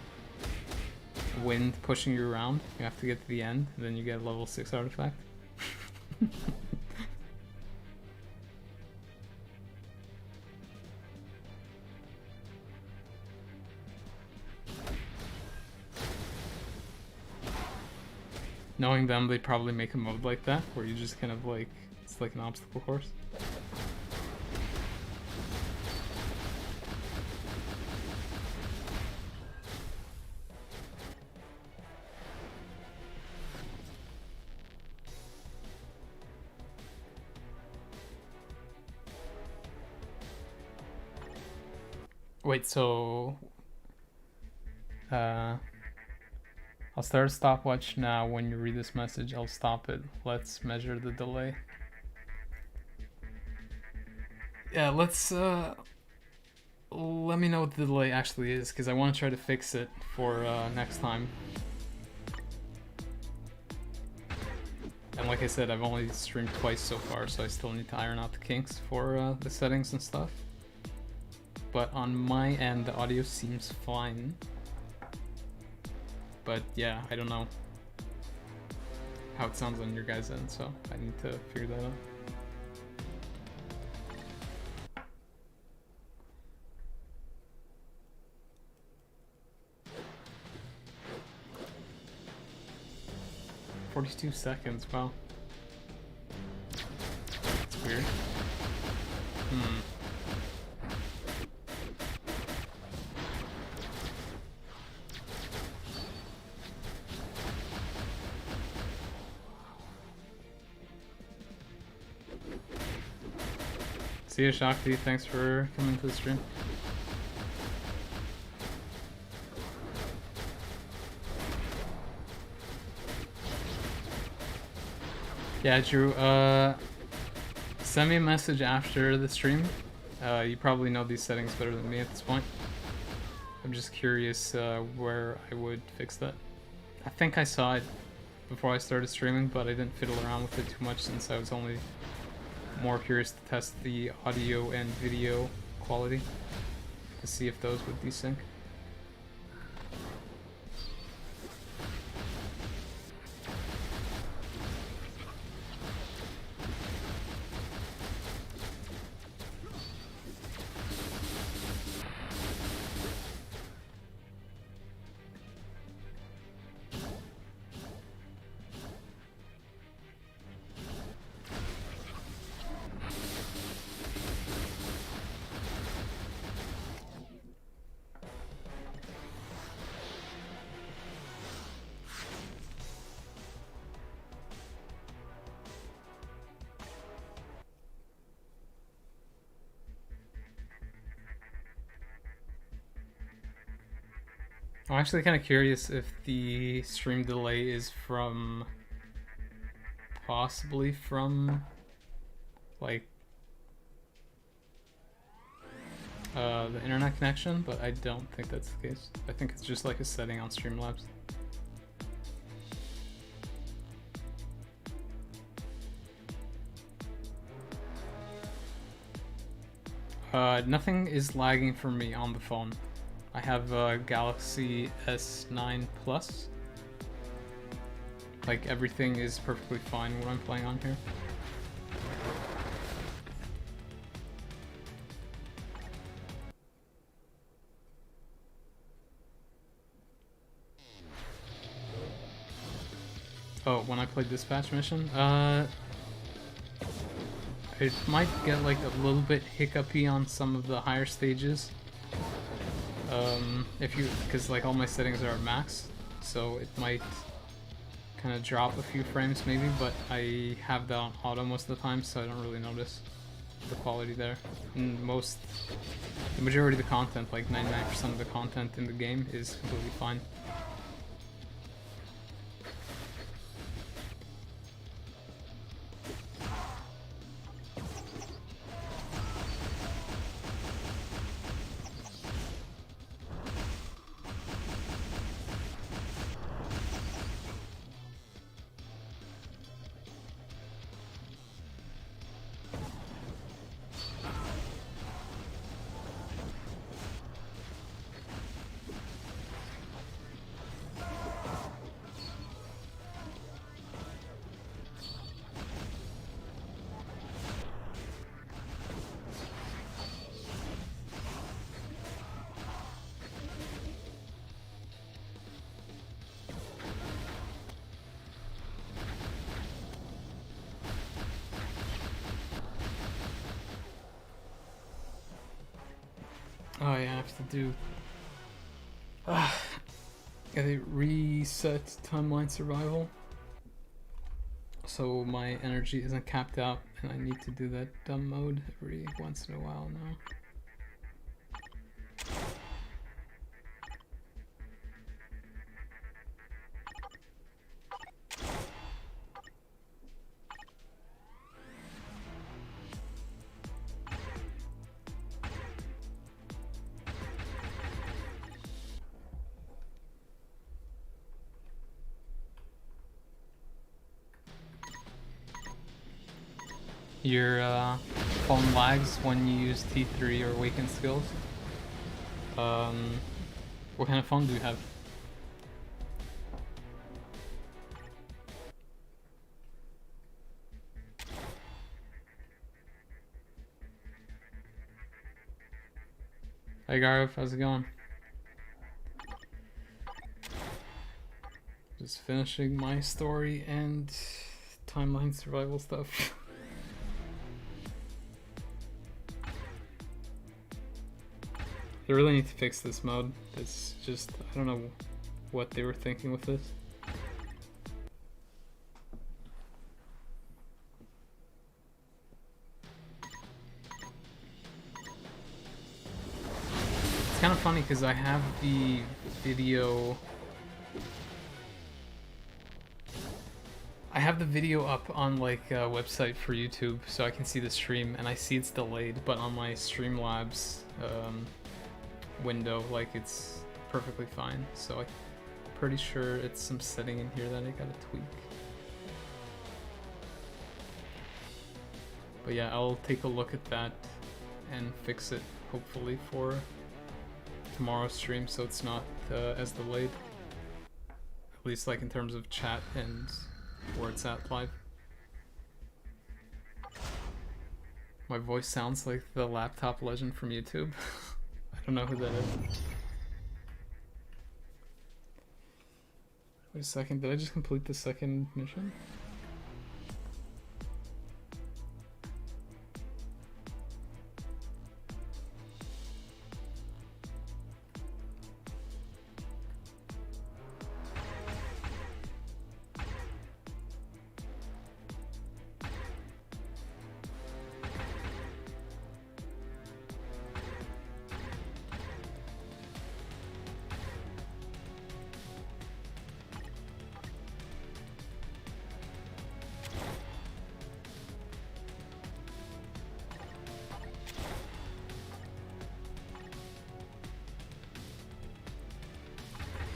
wind pushing you around. You have to get to the end, and then you get a level 6 artifact. Knowing them, they'd probably make a mode like that, where you just kind of like, it's like an obstacle course. Wait, so I'll start a stopwatch now. When you read this message, I'll stop it. Let's measure the delay. Yeah, let's let me know what the delay actually is, because I want to try to fix it for next time. And like I said, I've only streamed twice so far, so I still need to iron out the kinks for the settings and stuff. But on my end, the audio seems fine. But yeah, I don't know how it sounds on your guys' end, so I need to figure that out. "42 seconds, wow. That's weird. See ya, Shakti. Thanks for coming to the stream. Yeah, Drew, send me a message after the stream. You probably know these settings better than me at this point. I'm just curious where I would fix that. I think I saw it before I started streaming, but I didn't fiddle around with it too much since I was only more curious to test the audio and video quality to see if those would desync. I'm actually kind of curious if the stream delay is from, possibly from, like, the internet connection, but I don't think that's the case. I think it's just like a setting on Streamlabs. Nothing is lagging for me on the phone. I have a Galaxy S9 Plus. Like, everything is perfectly fine when I'm playing on here. Oh, when I played Dispatch Mission? It might get like a little bit hiccupy on some of the higher stages. Because like all my settings are at max, so it might kind of drop a few frames maybe, but I have that on auto most of the time, so I don't really notice the quality there. And the majority of the content, like 99% of the content in the game, is completely fine. Oh yeah, I have to do... Gotta reset timeline survival, so my energy isn't capped out, and I need to do that dumb mode every once in a while now. your phone lags when you use T3 or Awaken skills. What kind of phone do you have? Hey Gareth, how's it going? Just finishing my story and timeline survival stuff. They really need to fix this mode. It's just, I don't know what they were thinking with this. It's kind of funny because I have the video. I have the video up on like a website for YouTube, so I can see the stream, and I see it's delayed. But on my Streamlabs window, like it's perfectly fine. So I'm pretty sure it's some setting in here that I gotta tweak. But yeah, I'll take a look at that and fix it, hopefully, for tomorrow's stream, so it's not as delayed. At least like in terms of chat and where it's at live. My voice sounds like the laptop legend from YouTube. I don't know who that is. Wait a second, did I just complete the second mission?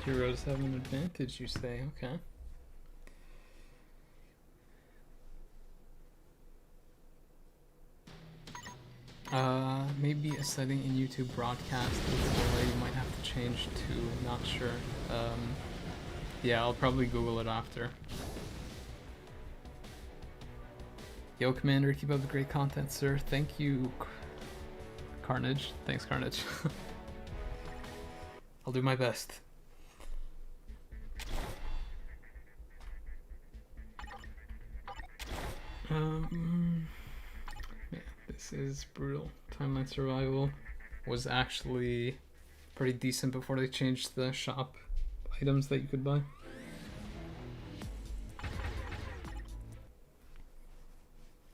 Heroes have an advantage, you say? Okay. Maybe a setting in YouTube broadcast with delay you might have to change to, not sure. Yeah, I'll probably Google it after. Yo, Commander, keep up the great content, sir. Thank you, Carnage. Thanks, Carnage. I'll do my best. Yeah, this is brutal. Timeline survival was actually pretty decent before they changed the shop items that you could buy.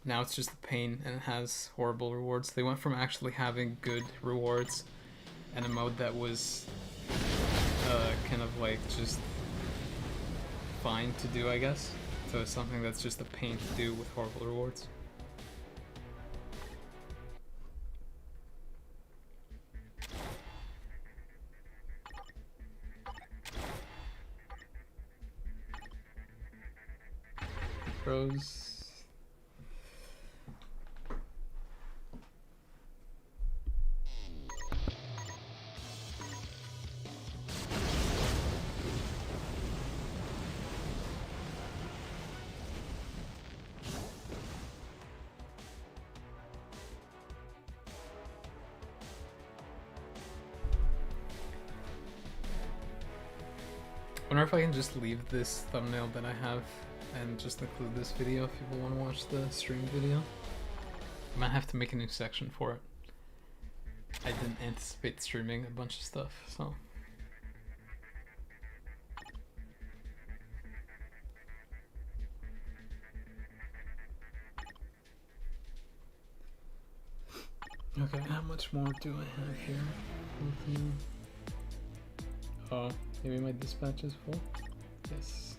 Now it's just a pain and it has horrible rewards. They went from actually having good rewards and a mode that was kind of like just fine to do, I guess. So it's something that's just a pain to do with horrible rewards. Pros. I wonder if I can just leave this thumbnail that I have and just include this video if people want to watch the stream video. I might have to make a new section for it. I didn't anticipate streaming a bunch of stuff, so. Okay, how much more do I have here? Oh, maybe my dispatch is full? Yes.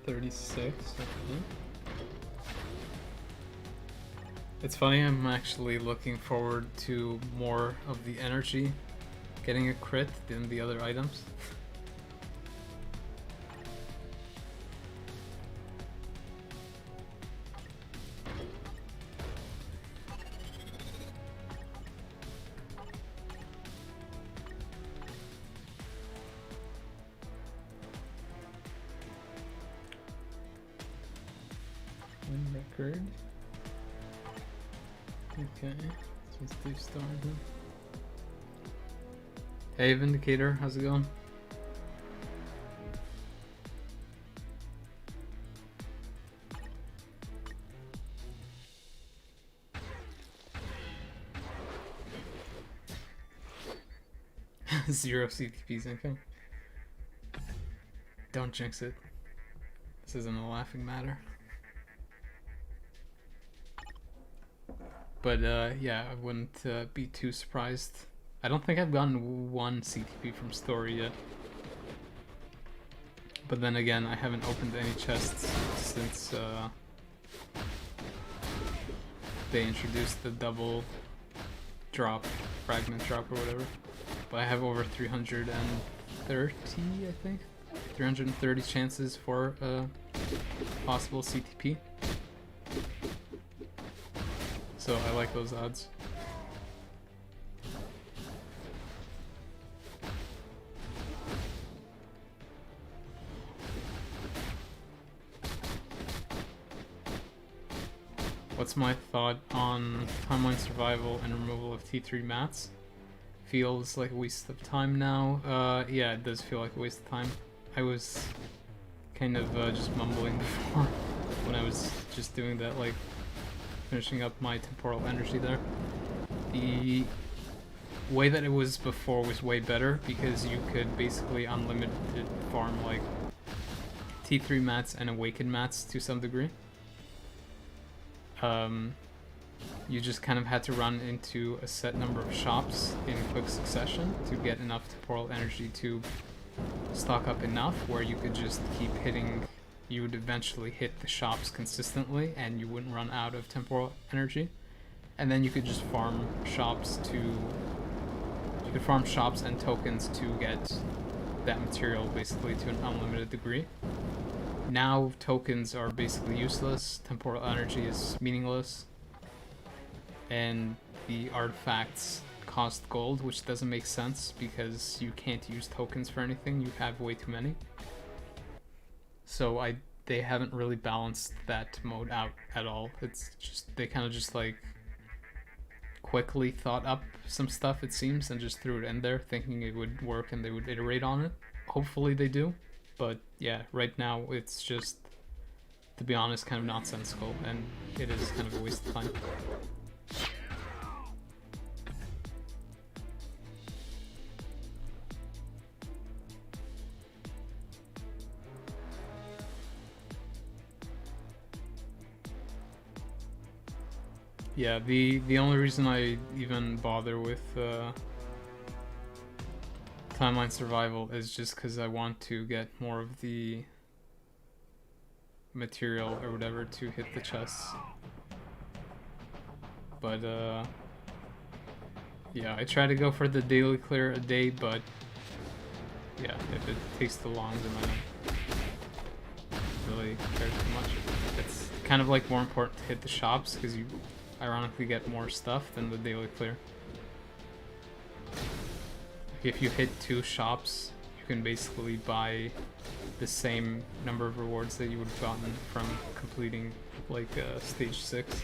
$36, okay. It's funny, I'm actually looking forward to more of the energy getting a crit than the other items. Win record. Okay, let's do star then. Hey Vindicator, how's it going? Zero CTPs income. Don't jinx it. This isn't a laughing matter. But yeah, I wouldn't be too surprised. I don't think I've gotten one CTP from story yet. But then again, I haven't opened any chests since they introduced the double drop, fragment drop or whatever. But I have over 330, I think? 330 chances for a possible CTP. So I like those odds. What's my thought on timeline survival and removal of T3 mats? Feels like a waste of time now. Yeah, it does feel like a waste of time. I was kind of just mumbling before when I was just doing that, like finishing up my temporal energy there. The way that it was before was way better because you could basically unlimited farm like T3 mats and awakened mats to some degree. You just kind of had to run into a set number of shops in quick succession to get enough temporal energy to stock up enough where you could just keep hitting. You would eventually hit the shops consistently and you wouldn't run out of temporal energy. And then you could just farm shops and tokens to get that material basically to an unlimited degree. Now tokens are basically useless, temporal energy is meaningless, and the artifacts cost gold, which doesn't make sense because you can't use tokens for anything, you have way too many. So they haven't really balanced that mode out at all. It's just, they kind of just like quickly thought up some stuff, it seems, and just threw it in there thinking it would work and they would iterate on it. Hopefully they do. But yeah, right now it's just, to be honest, kind of nonsensical, and it is kind of a waste of time. Yeah, the only reason I even bother with timeline survival is just because I want to get more of the material or whatever to hit the chests. But yeah, I try to go for the daily clear a day, but yeah, if it takes too long, then I don't really care too much. It's kind of like more important to hit the shops because you ironically get more stuff than the daily clear. If you hit 2 shops, you can basically buy the same number of rewards that you would have gotten from completing like stage 6.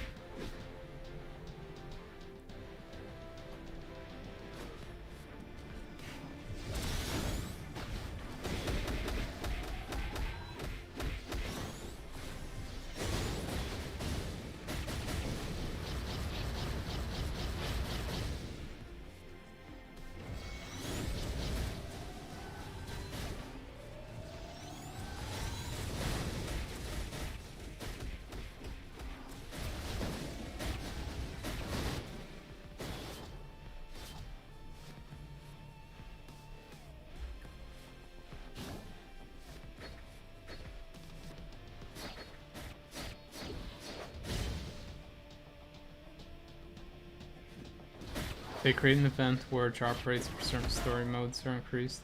They create an event where drop rates for certain story modes are increased.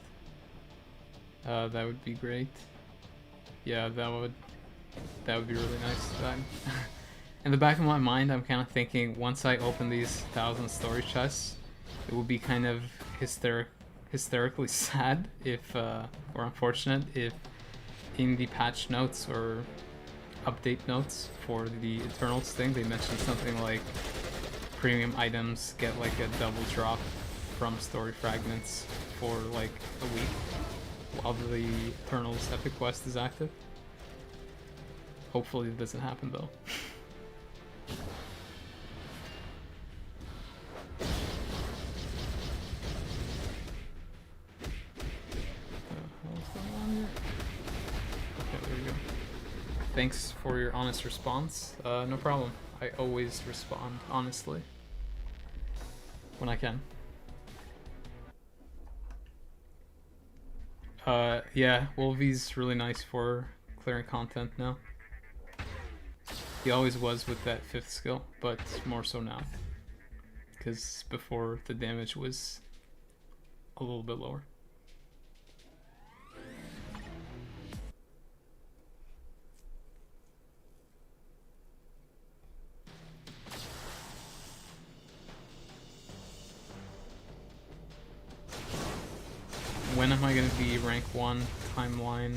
That would be great. Yeah, that would be really nice. That in the back of my mind, I'm kind of thinking once I open these 1,000 story chests, it would be kind of hysterically sad if, or unfortunate if, in the patch notes or update notes for the Eternals thing, they mentioned something like premium items get like a double drop from story fragments for like a week while the Eternals epic quest is active. Hopefully it doesn't happen though. Thanks for your honest response. No problem. I always respond honestly when I can. Yeah, Wolvie's really nice for clearing content now. He always was with that 5th skill, but more so now. Because before the damage was a little bit lower. When am I going to be rank 1 timeline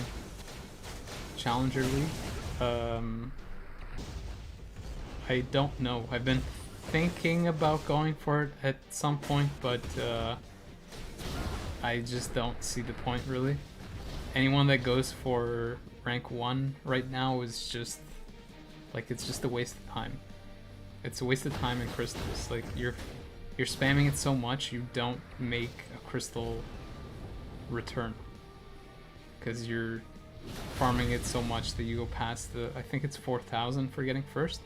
Challenger League? I don't know. I've been thinking about going for it at some point, but I just don't see the point really. Anyone that goes for rank 1 right now is just like, it's just a waste of time. It's a waste of time and crystals. Like you're spamming it so much you don't make a crystal return because you're farming it so much that you go past the, I think it's 4,000 for getting first,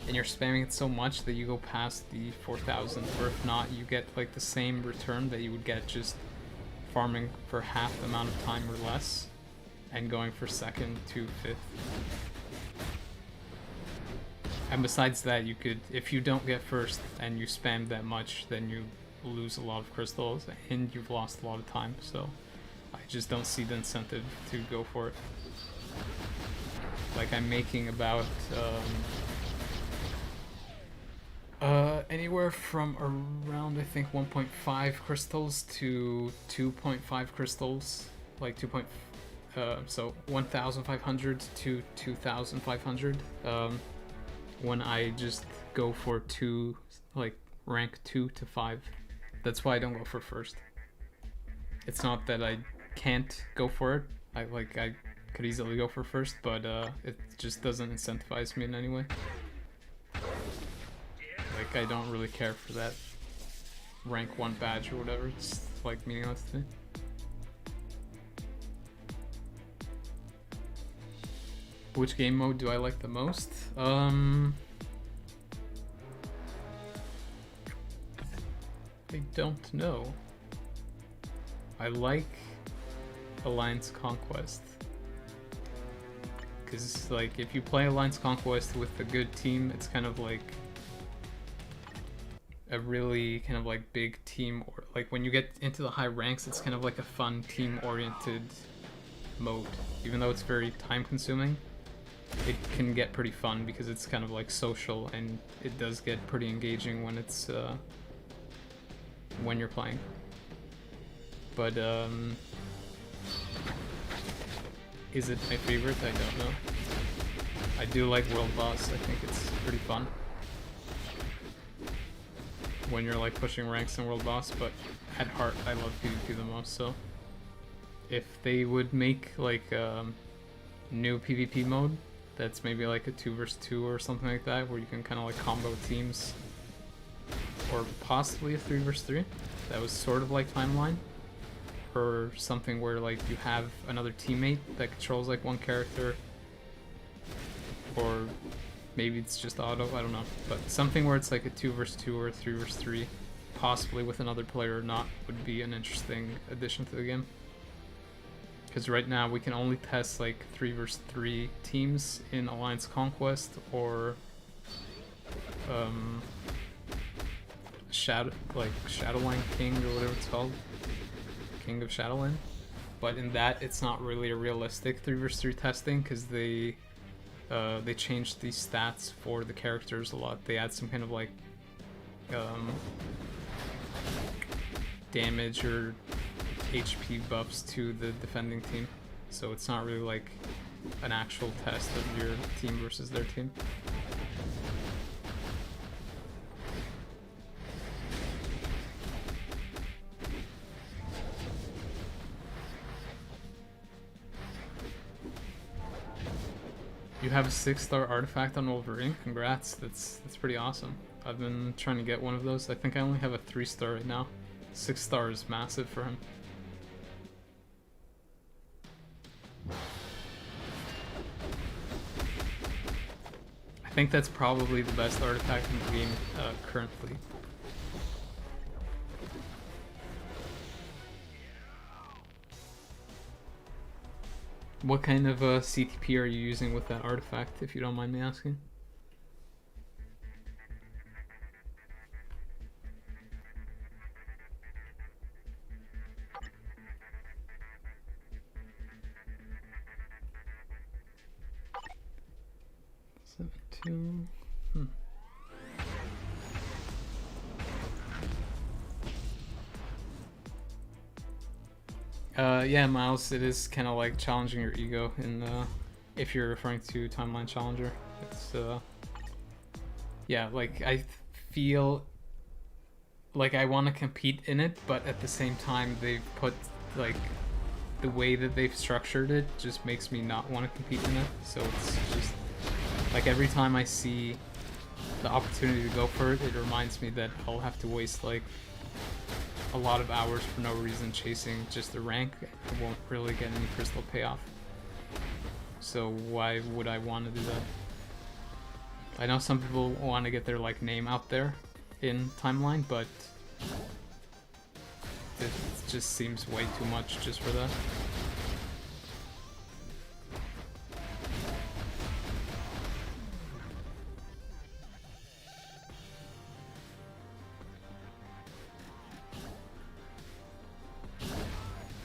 and you're spamming it so much that you go past the 4,000, or if not you get like the same return that you would get just farming for half the amount of time or less and going for 2nd to 5th. And besides that, you could, if you don't get first and you spam that much, then you lose a lot of crystals and you've lost a lot of time, so I just don't see the incentive to go for it. Like I'm making about anywhere from around I think 1.5 crystals to 2.5 crystals, like so 1,500 to 2,500 when I just go for like rank 2 to 5. That's why I don't go for first. It's not that I can't go for it. I could easily go for first, but it just doesn't incentivize me in any way. Like I don't really care for that rank 1 badge or whatever. It's like meaningless to me. Which game mode do I like the most? I don't know. I like Alliance Conquest. Because, like, if you play Alliance Conquest with a good team, it's kind of like a really kind of like big team, or like when you get into the high ranks, it's kind of like a fun team-oriented mode. Even though it's very time-consuming, it can get pretty fun because it's kind of like social, and it does get pretty engaging when it's when you're playing. But is it my favorite? I don't know. I do like World Boss. I think it's pretty fun when you're like pushing ranks in World Boss, but at heart I love PvP the most. So if they would make like new PvP mode that's maybe like a 2 vs 2 or something like that, where you can kind of like combo teams, or possibly a 3 vs 3 that was sort of like Timeline, or something where like you have another teammate that controls like one character, or maybe it's just auto, I don't know, but something where it's like a 2 vs 2 or a 3 vs 3, possibly with another player or not, would be an interesting addition to the game. Because right now we can only test like 3 vs 3 teams in Alliance Conquest, or Shadowland King or whatever it's called, King of Shadowland. But in that, it's not really a realistic 3v3 testing because they changed the stats for the characters a lot. They add some kind of like damage or HP buffs to the defending team, so it's not really like an actual test of your team versus their team. You have a 6-star artifact on Wolverine. Congrats. That's pretty awesome. I've been trying to get one of those. I think I only have a 3-star right now. 6-star is massive for him. I think that's probably the best artifact in the game currently. What kind of CTP are you using with that artifact, if you don't mind me asking? Yeah, Miles, it is kind of like challenging your ego in if you're referring to Timeline Challenger. It's yeah, like I feel like I want to compete in it, but at the same time they've put like the way that they've structured it just makes me not want to compete in it. So it's just like every time I see the opportunity to go for it, it reminds me that I'll have to waste like a lot of hours for no reason chasing just the rank. I won't really get any crystal payoff. So why would I want to do that? I know some people want to get their like name out there in Timeline, but it just seems way too much just for that.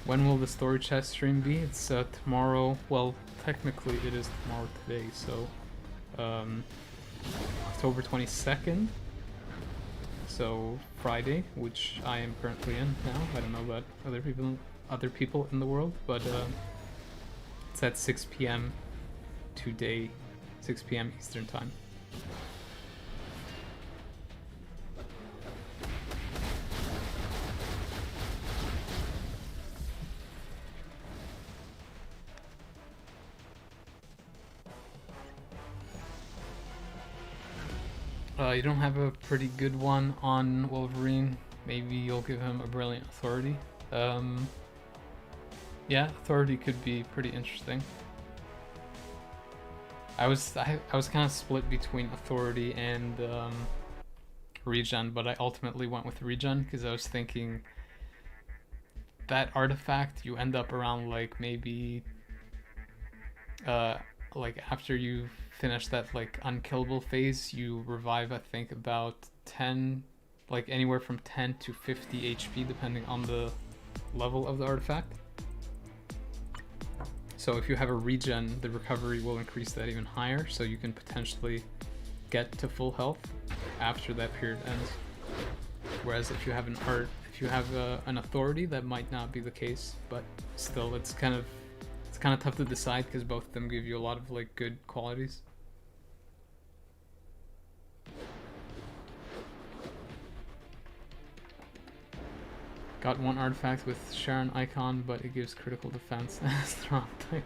When will the story chest stream be? It's tomorrow. Well, technically it is tomorrow today, so October 22nd. So Friday, which I am currently in now. I don't know about other people in the world, but it's at 6 p.m. today, 6 p.m. Eastern time. You don't have a pretty good one on Wolverine. Maybe you'll give him a Brilliant Authority. Yeah, Authority could be pretty interesting. I was kind of split between Authority and Regen, but I ultimately went with Regen because I was thinking that artifact you end up around like maybe like after you finish that like unkillable phase, you revive I think about 10, like anywhere from 10 to 50 HP depending on the level of the artifact. So if you have a regen, the recovery will increase that even higher, so you can potentially get to full health after that period ends. Whereas if you have an authority, that might not be the case, but still it's kind of tough to decide because both of them give you a lot of like good qualities. Got one artifact with Sharon icon, but it gives critical defense. Strong type.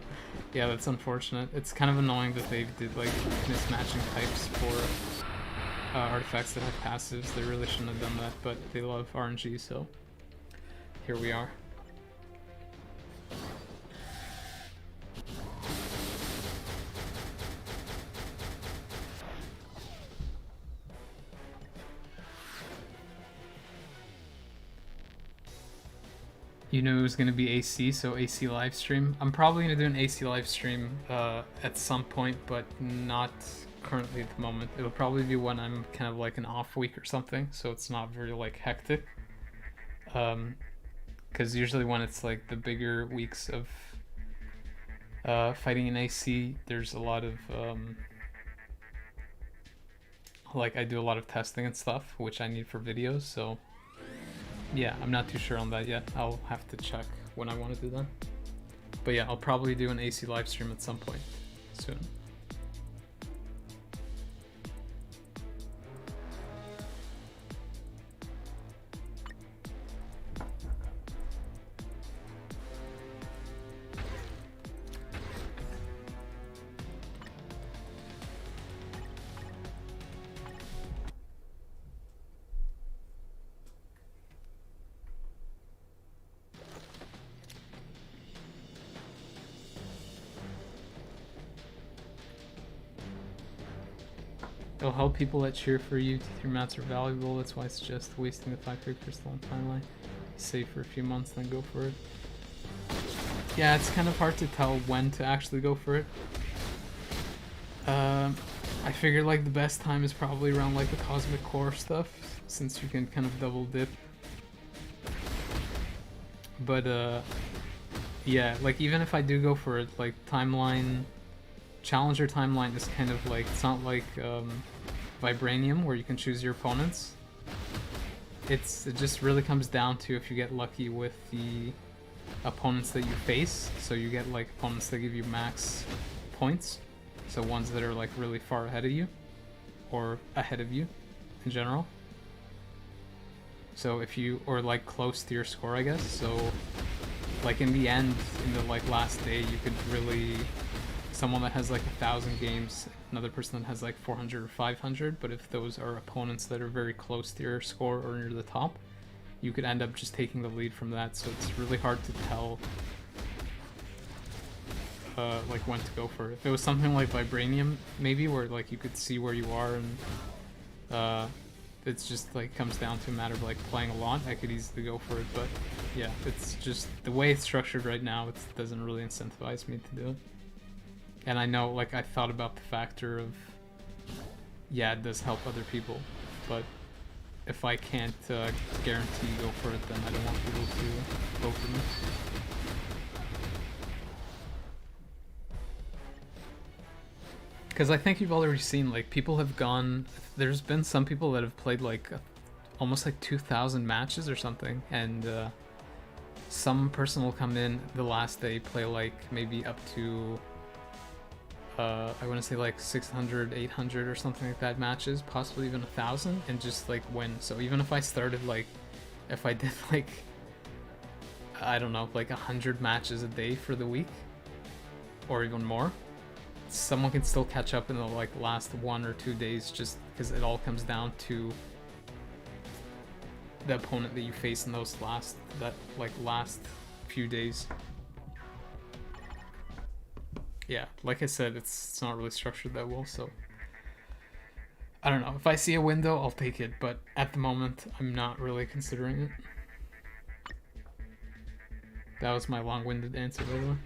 Yeah, that's unfortunate. It's kind of annoying that they did like mismatching types for artifacts that have passives. They really shouldn't have done that, but they love RNG, so here we are. You knew it was going to be AC, so AC live stream. I'm probably going to do an AC live stream at some point, but not currently at the moment. It'll probably be when I'm kind of like an off week or something, so it's not very like hectic. Because usually when it's like the bigger weeks of fighting in AC, there's a lot of like I do a lot of testing and stuff, which I need for videos. So yeah, I'm not too sure on that yet. I'll have to check when I want to do that. But yeah, I'll probably do an AC live stream at some point soon. It'll help people that cheer for you. T3 mats are valuable, that's why I suggest wasting the 5 crystal on timeline. Save for a few months, then go for it. Yeah, it's kind of hard to tell when to actually go for it. I figured like the best time is probably around like the Cosmic Core stuff, since you can kind of double dip. But yeah, like even if I do go for it, like timeline, Challenger timeline is kind of like, it's not like Vibranium where you can choose your opponents. It just really comes down to if you get lucky with the opponents that you face. So you get like opponents that give you max points, so ones that are like really far ahead of you, or ahead of you in general. So if you, or like close to your score, I guess. So like in the end, in the like last day, you could really, someone that has like 1,000 games, another person that has like 400 or 500, but if those are opponents that are very close to your score or near the top, you could end up just taking the lead from that. So it's really hard to tell like when to go for it. If it was something like Vibranium, maybe, where like you could see where you are, and it's just like comes down to a matter of like playing a lot, I could easily go for it. But yeah, it's just the way it's structured right now, it doesn't really incentivize me to do it. And I know, like, I thought about the factor of, yeah, it does help other people, but if I can't guarantee go for it, then I don't want people to go for me. Because I think you've already seen, like, people have gone, there's been some people that have played, like, almost like 2,000 matches or something, and some person will come in the last day, play, like, maybe up to I want to say like 600, 800 or something like that matches, possibly even 1,000, and just like win. So even if I started like, if I did like, I don't know, like 100 matches a day for the week, or even more, someone can still catch up in the like last 1 or 2 days, just because it all comes down to the opponent that you face in those last few days. Yeah, like I said, it's not really structured that well, so I don't know. If I see a window, I'll take it, but at the moment, I'm not really considering it. That was my long-winded answer, by the way.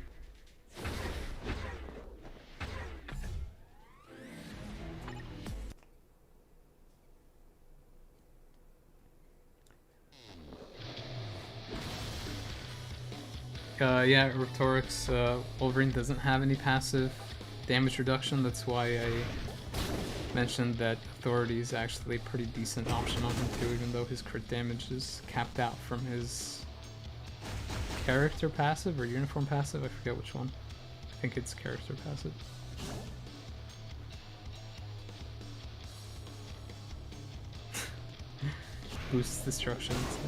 Yeah, Rhetoric's Wolverine doesn't have any passive damage reduction. That's why I mentioned that Authority is actually a pretty decent option on him too, even though his crit damage is capped out from his character passive or uniform passive. I forget which one. I think it's character passive. Boosts destruction and stuff.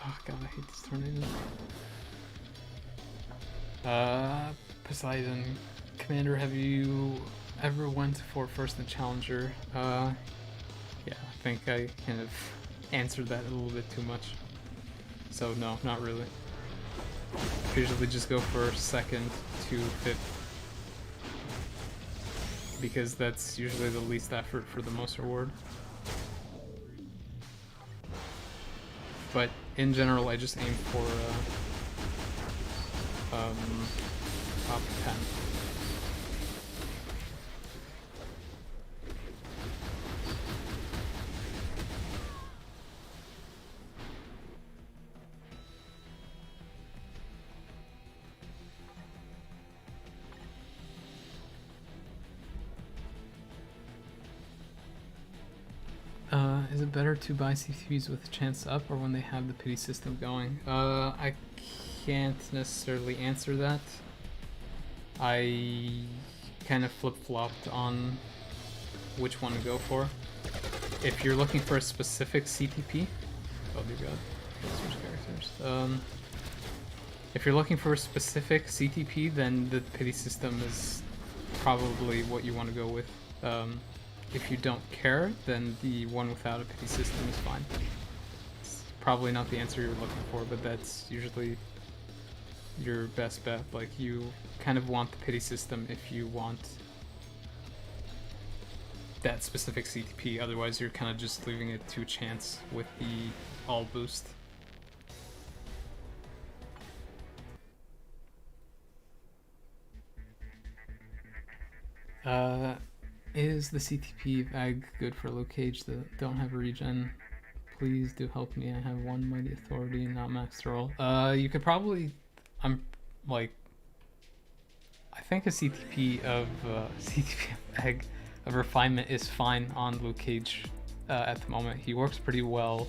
Oh god, I hate this tornado. Poseidon, Commander, have you ever went for first in Challenger? Yeah, I think I kind of answered that a little bit too much. So no, not really. Usually just go for second to fifth, because that's usually the least effort for the most reward. But in general, I just aim for top 10. Is it better to buy CTPs with a chance up or when they have the pity system going? I can't necessarily answer that. I kind of flip-flopped on which one to go for. If you're looking for a specific CTP, oh dear god, switch characters. If you're looking for a specific CTP, then the pity system is probably what you want to go with. If you don't care, then the one without a pity system is fine. It's probably not the answer you're looking for, but that's usually your best bet. Like, you kind of want the pity system if you want that specific CTP, otherwise you're kind of just leaving it to chance with the all boost. Is the CTP bag good for low cage that don't have a regen? Please do help me. I have one mighty authority, not max roll. You could probably, I think a CTP of CTP bag of refinement is fine on low cage at the moment. He works pretty well,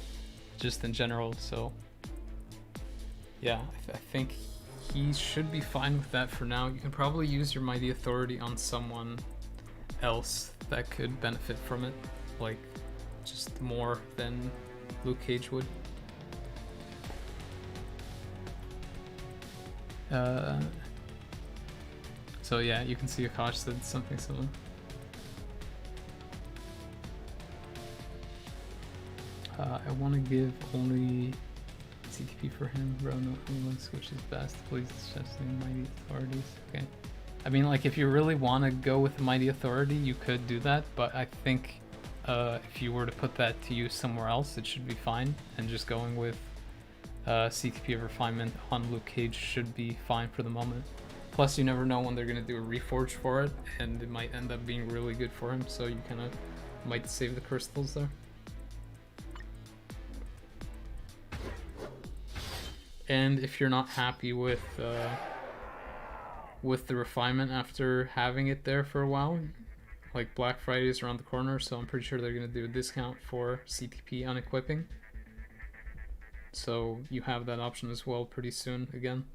just in general. So yeah, I think he should be fine with that for now. You can probably use your mighty authority on someone else that could benefit from it, like just more than Luke Cage would. So yeah, you can see Akash said something similar. I want to give only CTP for him. Bro, no influence, which is best. Please suggest mighty authorities. Okay. I mean, like, if you really want to go with Mighty Authority, you could do that, but I think if you were to put that to use somewhere else, it should be fine, and just going with CTP of Refinement on Luke Cage should be fine for the moment. Plus, you never know when they're going to do a Reforge for it, and it might end up being really good for him, so you kind of might save the crystals there. And if you're not happy with the refinement after having it there for a while, like Black Friday is around the corner, so I'm pretty sure they're going to do a discount for CTP unequipping. So you have that option as well pretty soon again.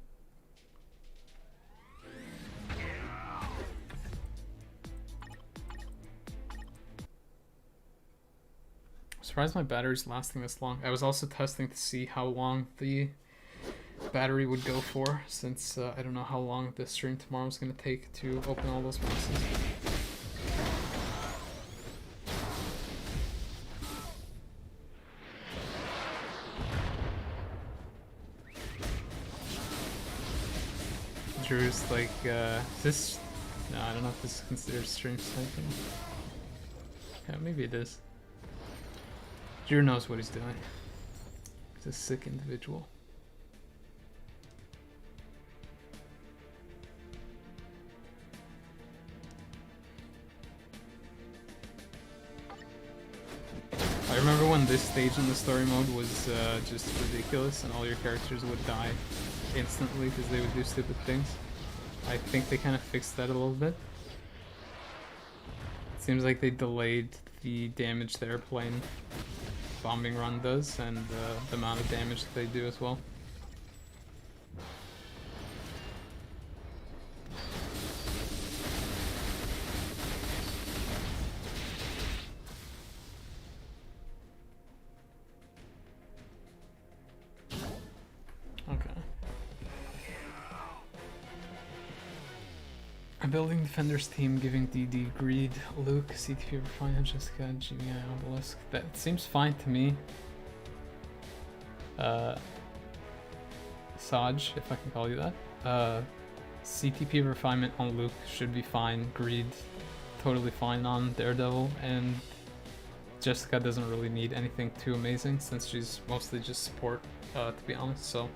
I'm surprised my battery's lasting this long. I was also testing to see how long the battery would go for, since I don't know how long this stream tomorrow is going to take to open all those boxes. Drew's like, is this... No, I don't know if this is considered stream sniping. Yeah, maybe it is. Drew knows what he's doing. He's a sick individual. I remember when this stage in the story mode was just ridiculous and all your characters would die instantly because they would do stupid things. I think they kind of fixed that a little bit. It seems like they delayed the damage the airplane bombing run does and the amount of damage that they do as well. Building Defenders team, giving DD Greed, Luke, CTP Refine, Jessica, GBI, Obelisk. That seems fine to me. Saj, if I can call you that. CTP Refinement on Luke should be fine. Greed, totally fine on Daredevil. And Jessica doesn't really need anything too amazing since she's mostly just support, to be honest, so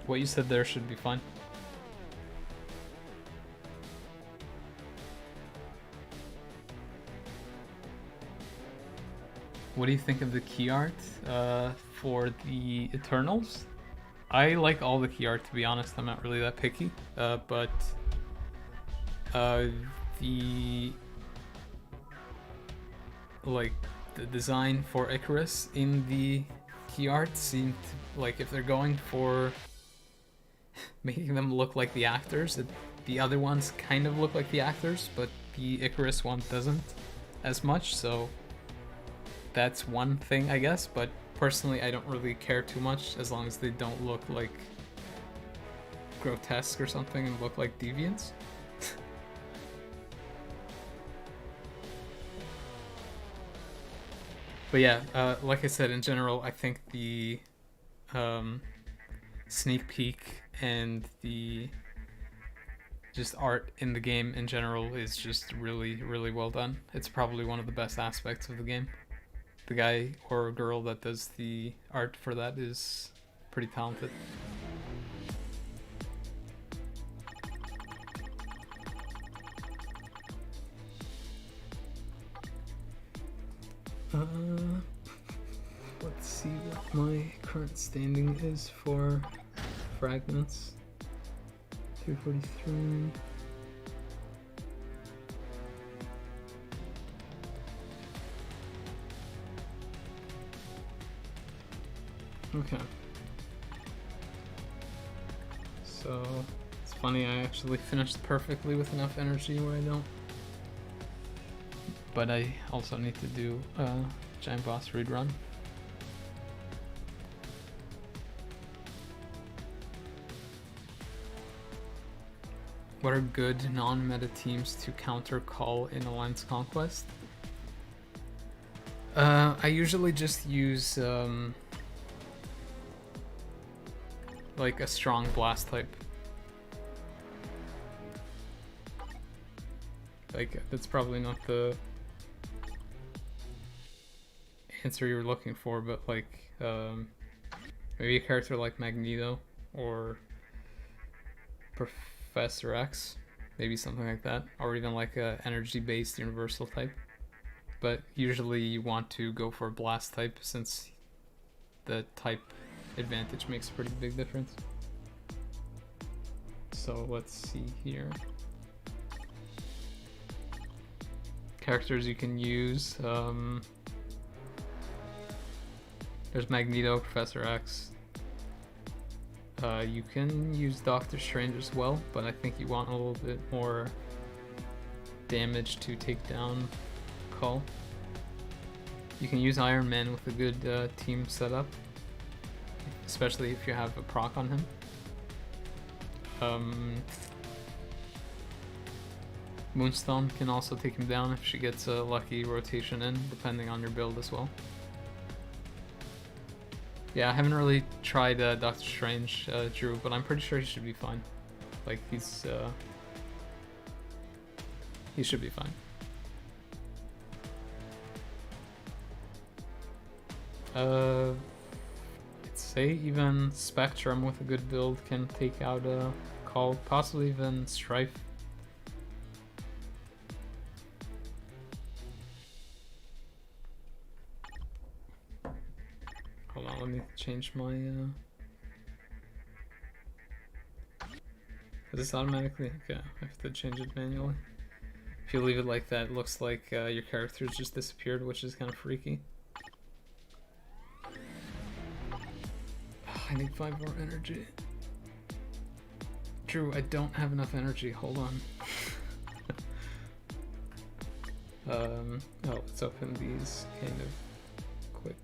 what you said there should be fine. What do you think of the key art for the Eternals? I like all the key art, to be honest. I'm not really that picky, but the design for Icarus in the key art seemed like if they're going for making them look like the actors, the other ones kind of look like the actors, but the Icarus one doesn't as much, so that's one thing, I guess, but personally I don't really care too much as long as they don't look like grotesque or something and look like deviants. But yeah, like I said, in general, I think the sneak peek and the just art in the game in general is just really, really well done. It's probably one of the best aspects of the game. The guy or girl that does the art for that is pretty talented. Let's see what my current standing is for fragments. 243. Okay. So, it's funny, I actually finished perfectly with enough energy where I don't. But I also need to do a giant boss read run. What are good non-meta teams to counter Call in Alliance Conquest? I usually just use like a strong blast type. Like, that's probably not the answer you were looking for, but like maybe a character like Magneto or Professor X, maybe something like that, or even like a energy-based universal type. But usually you want to go for a blast type since the type advantage makes a pretty big difference. So let's see here. Characters you can use. There's Magneto, Professor X. You can use Doctor Strange as well, but I think you want a little bit more damage to take down Cull. You can use Iron Man with a good team setup, especially if you have a proc on him. Moonstone can also take him down if she gets a lucky rotation in, depending on your build as well. Yeah, I haven't really tried Doctor Strange, Drew, but I'm pretty sure he should be fine. Like, he should be fine. I'd say even Spectrum with a good build can take out a Call, possibly even Strife. Hold on, let me change my is this automatically? Okay, I have to change it manually. If you leave it like that, it looks like your character's just disappeared, which is kind of freaky. I need 5 more energy. Drew, I don't have enough energy. Hold on. Oh, let's open these kind of quick.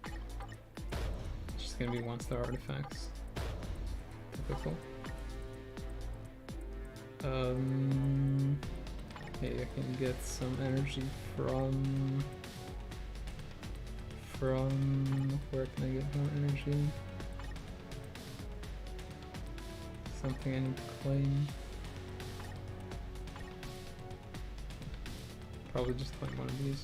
It's just gonna be 1-star artifacts. Typical. Okay, I can get some energy from where can I get more energy? Something I need to claim. Probably just claim one of these.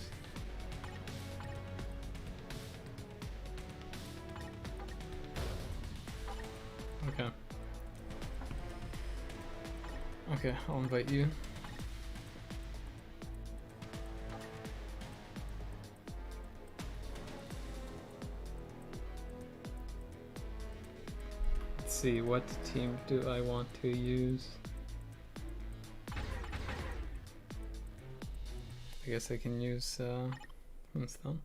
Okay. Okay, I'll invite you. Let's see, what team do I want to use? I guess I can use Winston.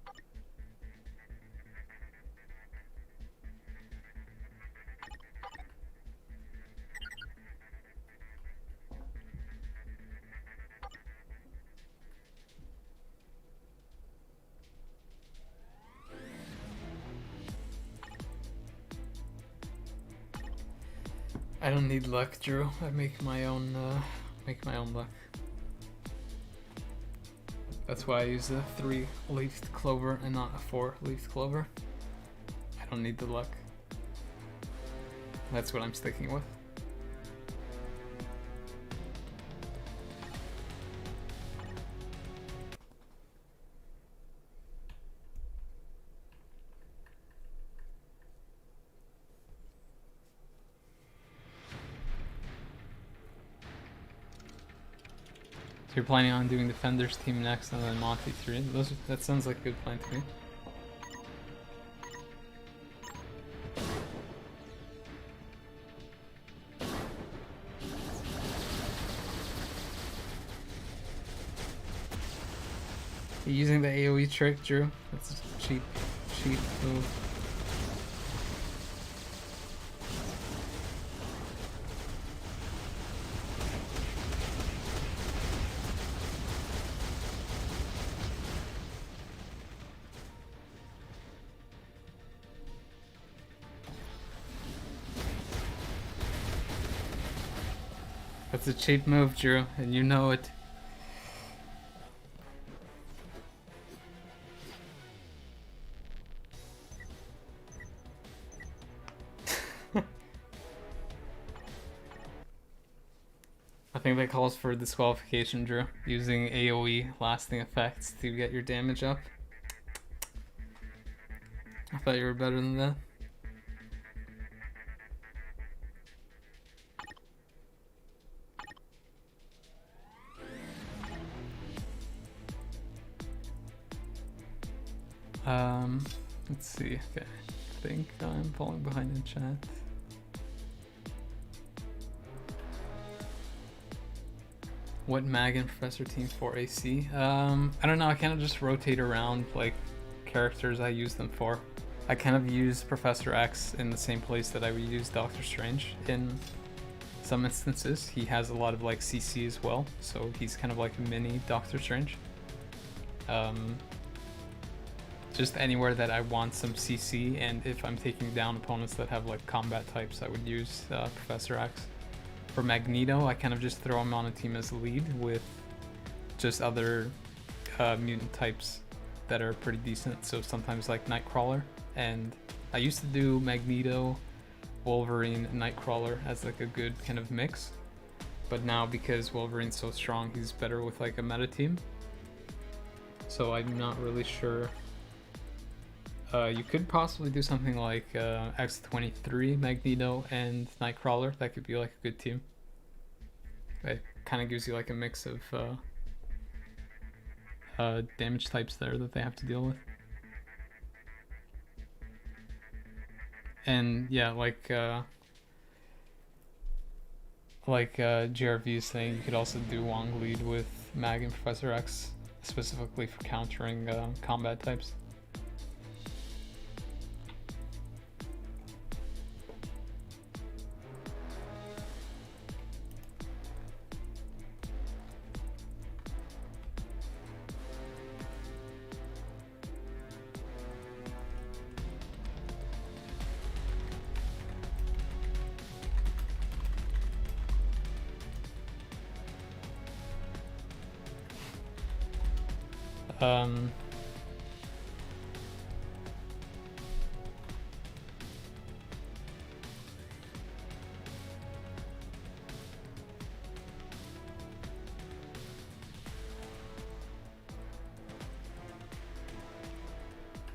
I don't need luck, Drew. I make my own luck. That's why I use a 3-leafed clover and not a 4-leafed clover. I don't need the luck. That's what I'm sticking with. So you're planning on doing Defender's team next and then Monty 3. That sounds like a good plan to me. You're using the AoE trick, Drew? That's a cheap move. That's a cheap move, Drew, and you know it. I think that calls for disqualification, Drew. Using AoE lasting effects to get your damage up. I thought you were better than that. Let's see. Okay, I think I'm falling behind in chat. What mag and professor team for AC? I don't know. I kind of just rotate around like characters I use them for. I kind of use Professor X in the same place that I would use Doctor Strange in some instances. He has a lot of like CC as well, so he's kind of like a mini Doctor Strange. Just anywhere that I want some CC, and if I'm taking down opponents that have like combat types, I would use Professor X. For Magneto, I kind of just throw him on a team as lead with just other mutant types that are pretty decent. So sometimes like Nightcrawler, and I used to do Magneto, Wolverine, and Nightcrawler as like a good kind of mix. But now because Wolverine's so strong, he's better with like a meta team. So I'm not really sure. You could possibly do something like X-23, Magneto, and Nightcrawler. That could be like a good team. It kind of gives you like a mix of damage types there that they have to deal with. And yeah, like GRV is saying, you could also do Wong lead with Mag and Professor X, specifically for countering combat types.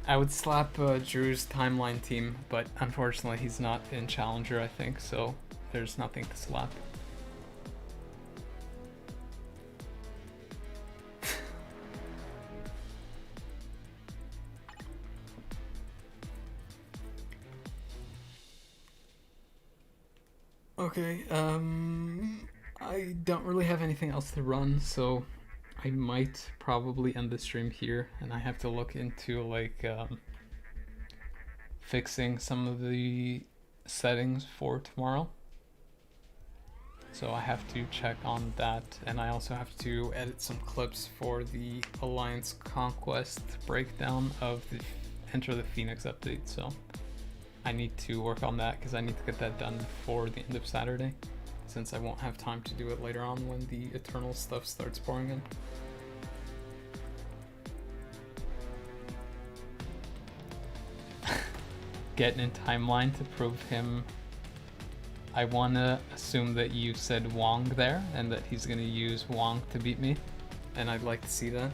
I would slap Drew's timeline team, but unfortunately he's not in Challenger, I think, so there's nothing to slap. Okay, I don't really have anything else to run, so I might probably end the stream here, and I have to look into like fixing some of the settings for tomorrow. So I have to check on that, and I also have to edit some clips for the Alliance Conquest breakdown of the Enter the Phoenix update, so I need to work on that because I need to get that done before the end of Saturday, since I won't have time to do it later on when the Eternal stuff starts pouring in. Getting in timeline to prove him. I want to assume that you said Wong there and that he's going to use Wong to beat me, and I'd like to see that.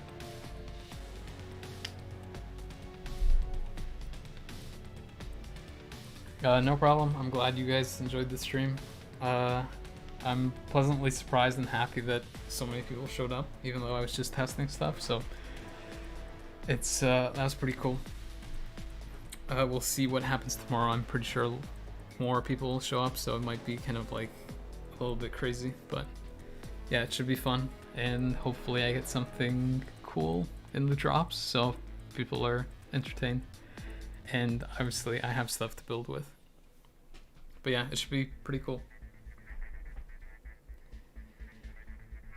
No problem. I'm glad you guys enjoyed the stream. I'm pleasantly surprised and happy that so many people showed up, even though I was just testing stuff, so it's that was pretty cool. We'll see what happens tomorrow. I'm pretty sure more people will show up, so it might be kind of like a little bit crazy, but yeah, it should be fun, and hopefully I get something cool in the drops so people are entertained, and obviously I have stuff to build with. But yeah, it should be pretty cool.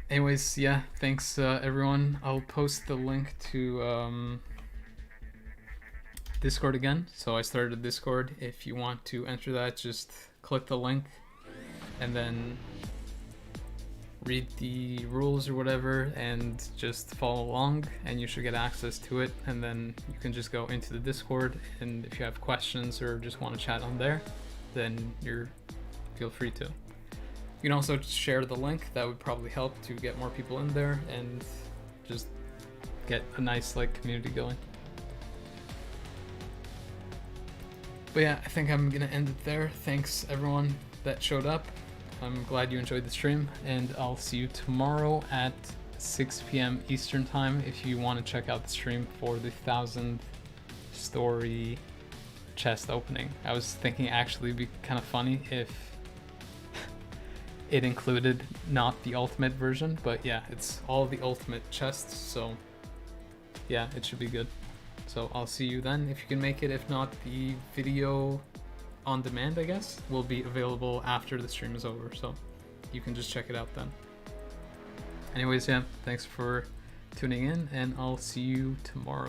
Anyways, yeah, thanks everyone. I'll post the link to Discord again. So I started a Discord. If you want to enter that, just click the link and then read the rules or whatever and just follow along, and you should get access to it, and then you can just go into the Discord, and if you have questions or just want to chat on there, then feel free to. You can also share the link. That would probably help to get more people in there and just get a nice like community going. But yeah, I think I'm gonna end it there. Thanks everyone that showed up. I'm glad you enjoyed the stream, and I'll see you tomorrow at 6 p.m. Eastern time if you want to check out the stream for the 1,000 story chest opening. I was thinking actually it'd be kind of funny if it included not the ultimate version, but yeah, it's all the ultimate chests, so yeah, it should be good. So I'll see you then if you can make it. If not, the video on demand, I guess, will be available after the stream is over, so you can just check it out then. Anyways, yeah, thanks for tuning in, and I'll see you tomorrow.